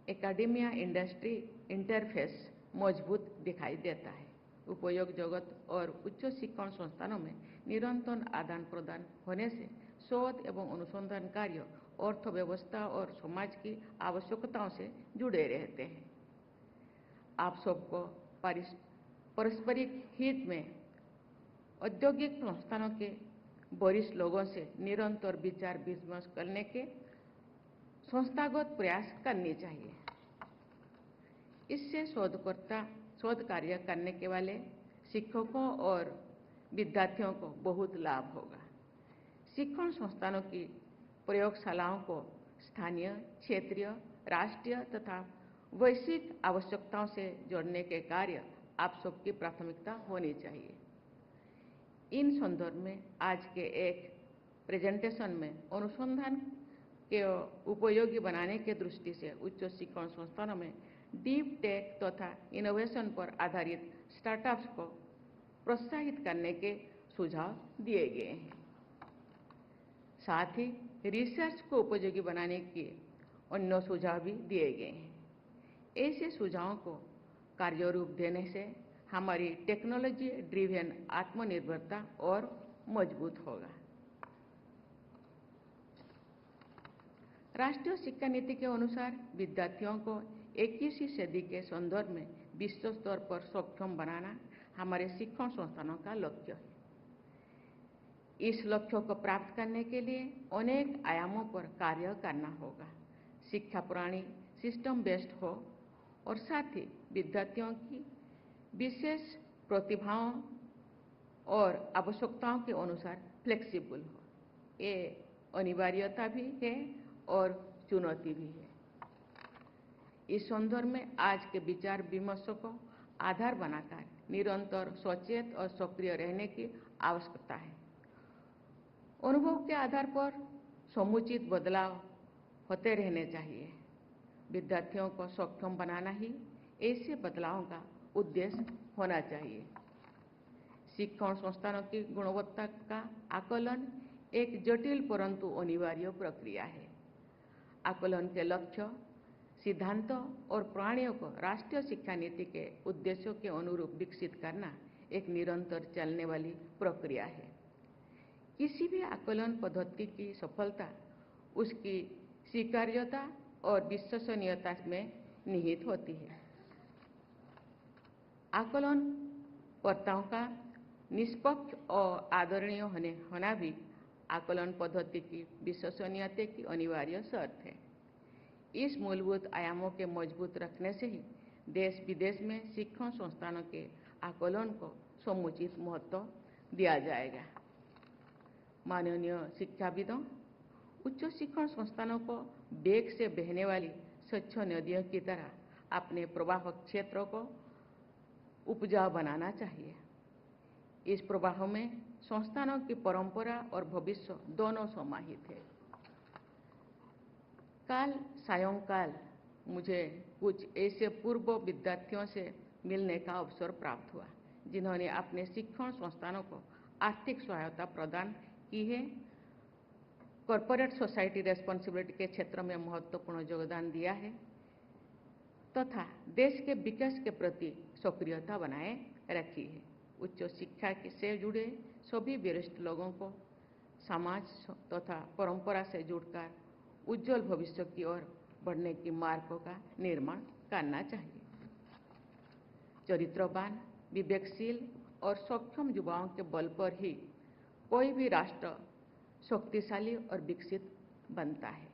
एकेडेमिया इंडस्ट्री इंटरफेस मजबूत दिखाई देता है। उपयोग जगत और उच्च शिक्षण संस्थानों में निरंतर आदान प्रदान होने से शोध एवं अनुसंधान कार्य अर्थव्यवस्था और समाज की आवश्यकताओं से जुड़े रहते हैं। आप सबको पारस्परिक हित में औद्योगिक संस्थानों के वरिष्ठ लोगों से निरंतर विचार विमर्श करने के संस्थागत प्रयास करने चाहिए। इससे शोध कार्य करने के वाले शिक्षकों और विद्यार्थियों को बहुत लाभ होगा। शिक्षण संस्थानों की प्रयोगशालाओं को स्थानीय, क्षेत्रीय, राष्ट्रीय तथा वैश्विक आवश्यकताओं से जोड़ने के कार्य आप सबकी प्राथमिकता होनी चाहिए। इन संदर्भ में आज के एक प्रेजेंटेशन में अनुसंधान के उपयोगी बनाने के दृष्टि से उच्च शिक्षण संस्थानों में डीप टेक तथा इनोवेशन पर आधारित स्टार्टअप्स को प्रोत्साहित करने के सुझाव दिए गए हैं। साथ ही रिसर्च को उपयोगी बनाने के अन्य सुझाव भी दिए गए हैं। ऐसे सुझावों को कार्यरूप देने से हमारी टेक्नोलॉजी ड्रिवन आत्मनिर्भरता और मजबूत होगा। राष्ट्रीय शिक्षा नीति के अनुसार विद्यार्थियों को 21वीं सदी के संदर्भ में विश्व स्तर पर सक्षम बनाना हमारे शिक्षण संस्थानों का लक्ष्य है। इस लक्ष्य को प्राप्त करने के लिए अनेक आयामों पर कार्य करना होगा। शिक्षा प्रणाली सिस्टम बेस्ड हो और साथ ही विद्यार्थियों की विशेष प्रतिभाओं और आवश्यकताओं के अनुसार फ्लेक्सिबल हो। ये अनिवार्यता भी है और चुनौती भी है। इस संदर्भ में आज के विचार विमर्श को आधार बनाकर निरंतर सचेत और सक्रिय रहने की आवश्यकता है। अनुभव के आधार पर समुचित बदलाव होते रहने चाहिए। विद्यार्थियों को सक्षम बनाना ही ऐसे बदलावों का उद्देश्य होना चाहिए। शिक्षण संस्थानों की गुणवत्ता का आकलन एक जटिल परंतु अनिवार्य प्रक्रिया है। आकलन के लक्ष्य, सिद्धांतों और प्रणालियों को राष्ट्रीय शिक्षा नीति के उद्देश्यों के अनुरूप विकसित करना एक निरंतर चलने वाली प्रक्रिया है। किसी भी आकलन पद्धति की सफलता उसकी स्वीकार्यता और विश्वसनीयता में निहित होती है। आकलनकर्ताओं का निष्पक्ष और आदरणीय होना भी आकलन पद्धति की विश्वसनीयता की अनिवार्य शर्त है। इस मूलभूत आयामों के मजबूत रखने से ही देश विदेश में शिक्षण संस्थानों के आकलन को समुचित महत्व दिया जाएगा। माननीय शिक्षाविदों, उच्च शिक्षण संस्थानों को वेग से बहने वाली स्वच्छ नदियों की तरह अपने प्रवाह क्षेत्रों को उपजाऊ बनाना चाहिए। इस प्रवाह में संस्थानों की परंपरा और भविष्य दोनों समाहित है। कल सायंकाल मुझे कुछ ऐसे पूर्व विद्यार्थियों से मिलने का अवसर प्राप्त हुआ जिन्होंने अपने शिक्षण संस्थानों को आर्थिक सहायता प्रदान की है, कॉर्पोरेट सोसाइटी रेस्पॉन्सिबिलिटी के क्षेत्र में महत्वपूर्ण योगदान दिया है तथा देश के विकास के प्रति सक्रियता बनाए रखी है। उच्च शिक्षा से जुड़े सभी वरिष्ठ लोगों को समाज तथा परंपरा से जुड़कर उज्जवल भविष्य की ओर बढ़ने की मार्गों का निर्माण करना चाहिए। चरित्रवान, विवेकशील और सक्षम युवाओं के बल पर ही कोई भी राष्ट्र शक्तिशाली और विकसित बनता है।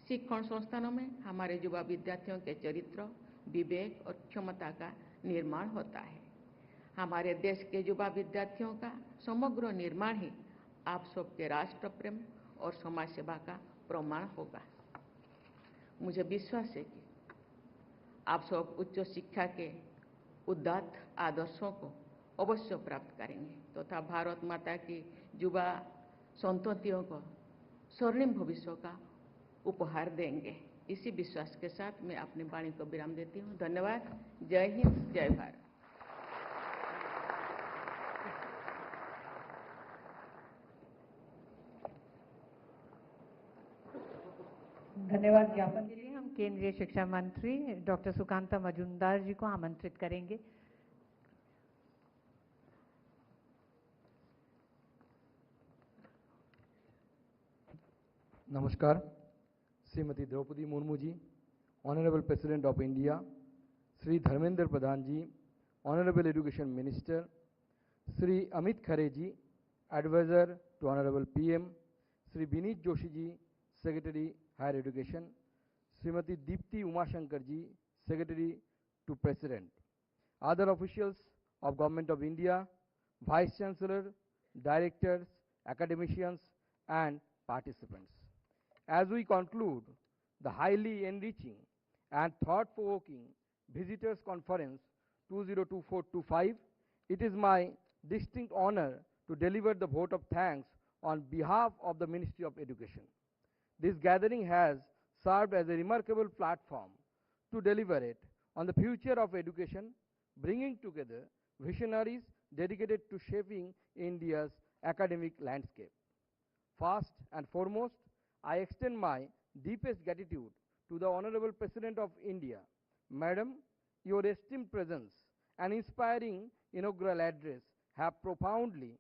शिक्षण संस्थानों में हमारे युवा विद्यार्थियों के चरित्र, विवेक और क्षमता का निर्माण होता है। हमारे देश के युवा विद्यार्थियों का समग्र निर्माण ही आप सबके राष्ट्र प्रेम और समाज सेवा का प्रमाण होगा। मुझे विश्वास है कि आप सब उच्च शिक्षा के उदात्त आदर्शों को अवश्य प्राप्त करेंगे तथा भारत माता की युवा संततियों को स्वर्णिम भविष्य का उपहार देंगे। इसी विश्वास के साथ मैं अपनी वाणी को विराम देती हूँ। धन्यवाद। जय हिंद, जय भारत। धन्यवाद ज्ञापन के लिए हम केंद्रीय शिक्षा मंत्री डॉक्टर सुकांता मजूमदार जी को आमंत्रित करेंगे। नमस्कार। Shrimati Draupadi Murmu ji, honourable president of India, Shri Dharmendra Pradhan ji, honourable education minister, Shri Amit Khare ji, adviser to honourable PM, Shri Vineet Joshi ji, secretary higher education, Shrimati Deepti Umashankar ji, secretary to president, other officials of Government of India, Vice Chancellor, directors, academicians, and participants. As we conclude the highly enriching and thought-provoking Visitors Conference 2024-25, it is my distinct honor to deliver the vote of thanks on behalf of the Ministry of Education. This gathering has served as a remarkable platform to deliberate on the future of education, bringing together visionaries dedicated to shaping India's academic landscape. First and foremost, I extend my deepest gratitude to the Honorable President of India. Madam, your esteemed presence and inspiring inaugural address have profoundly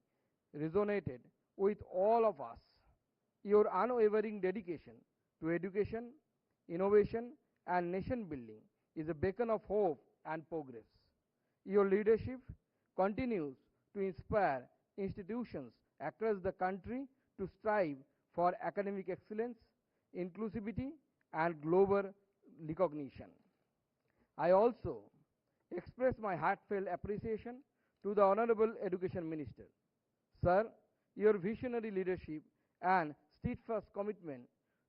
resonated with all of us. Your unwavering dedication to education, innovation, and nation building is a beacon of hope and progress. Your leadership continues to inspire institutions across the country to strive for academic excellence, inclusivity, and global recognition. I also express my heartfelt appreciation to the Honorable Education Minister. Sir, your visionary leadership and steadfast commitment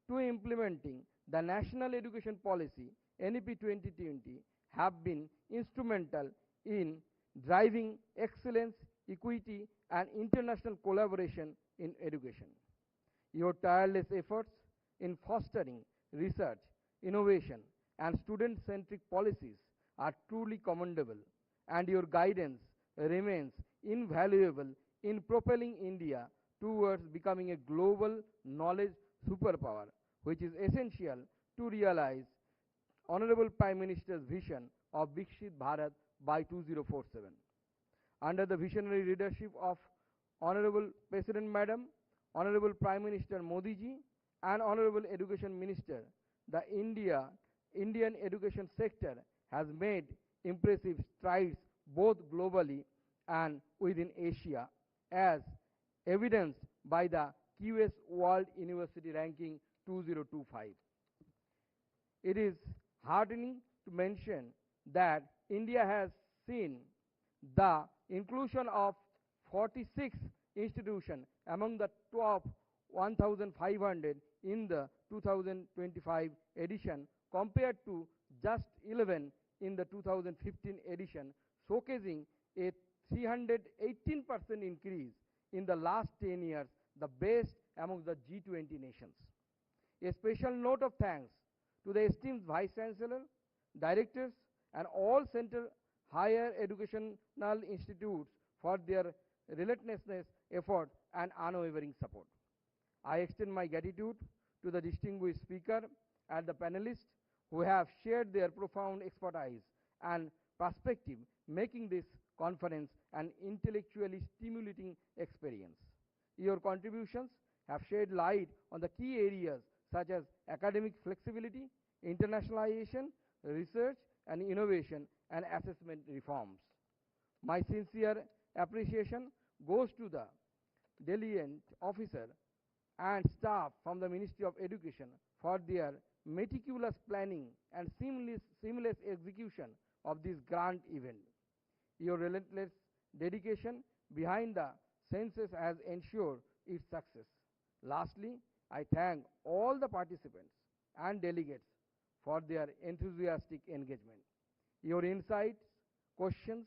to implementing the National Education Policy NEP 2020 have been instrumental in driving excellence, equity, and international collaboration in education. Your tireless efforts in fostering research, innovation, and student-centric policies are truly commendable, and your guidance remains invaluable in propelling India towards becoming a global knowledge superpower, which is essential to realize Honorable Prime Minister's vision of Vikshit Bharat by 2047. under the visionary leadership of Honorable President Madam, Honorable Prime Minister Modi ji, and Honorable Education Minister, the Indian education sector has made impressive strides both globally and within Asia, as evidenced by the QS World University Ranking 2025. It is heartening to mention that India has seen the inclusion of 46 institutions among the top 1,500 in the 2025 edition compared to just 11 in the 2015 edition, showcasing a 318% increase in the last 10 years, the best among the G20 nations. A special note of thanks to the esteemed Vice Chancellor, Directors, and all Center Higher Educational Institutes for their relentless effort and unwavering support. I extend my gratitude to the distinguished speaker and the panelists who have shared their profound expertise and perspective, making this conference an intellectually stimulating experience. Your contributions have shed light on the key areas such as academic flexibility, internationalization, research and innovation, and assessment reforms. My sincere appreciation goes to the delegate officer and staff from the Ministry of Education for their meticulous planning and seamless execution of this grand event. Your relentless dedication behind the census has ensured its success. Lastly, I thank all the participants and delegates for their enthusiastic engagement. Your insights, questions,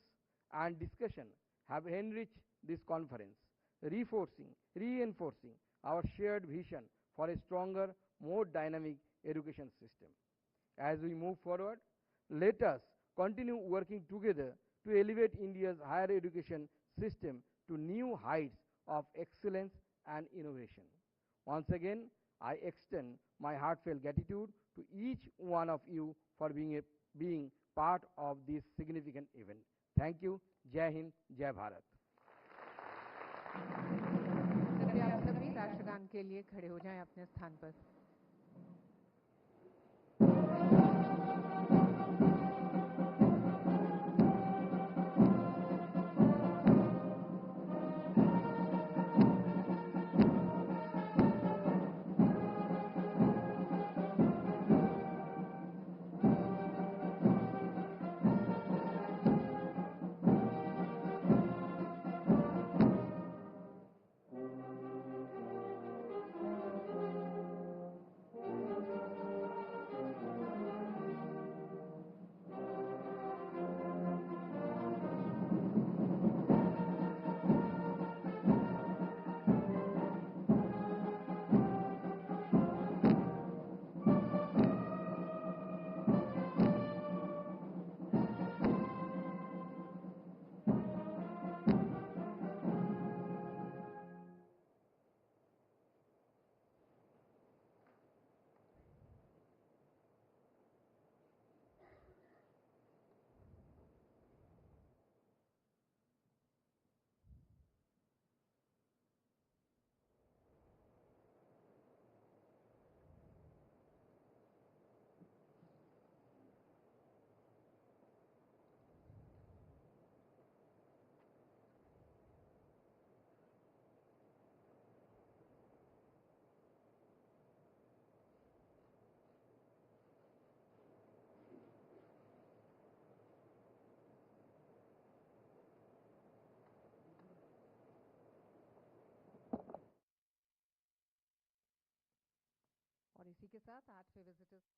and discussion have enriched this conference, reinforcing our shared vision for a stronger, more dynamic education system. As we move forward, let us continue working together to elevate India's higher education system to new heights of excellence and innovation. Once again, I extend my heartfelt gratitude to each one of you for being part of this significant event. Thank you. Jai Hind, Jai Bharat. कृपया आप सभी राष्ट्रगान के लिए खड़े हो जाएं अपने स्थान पर। और इसी के साथ 8वें विजिटर्स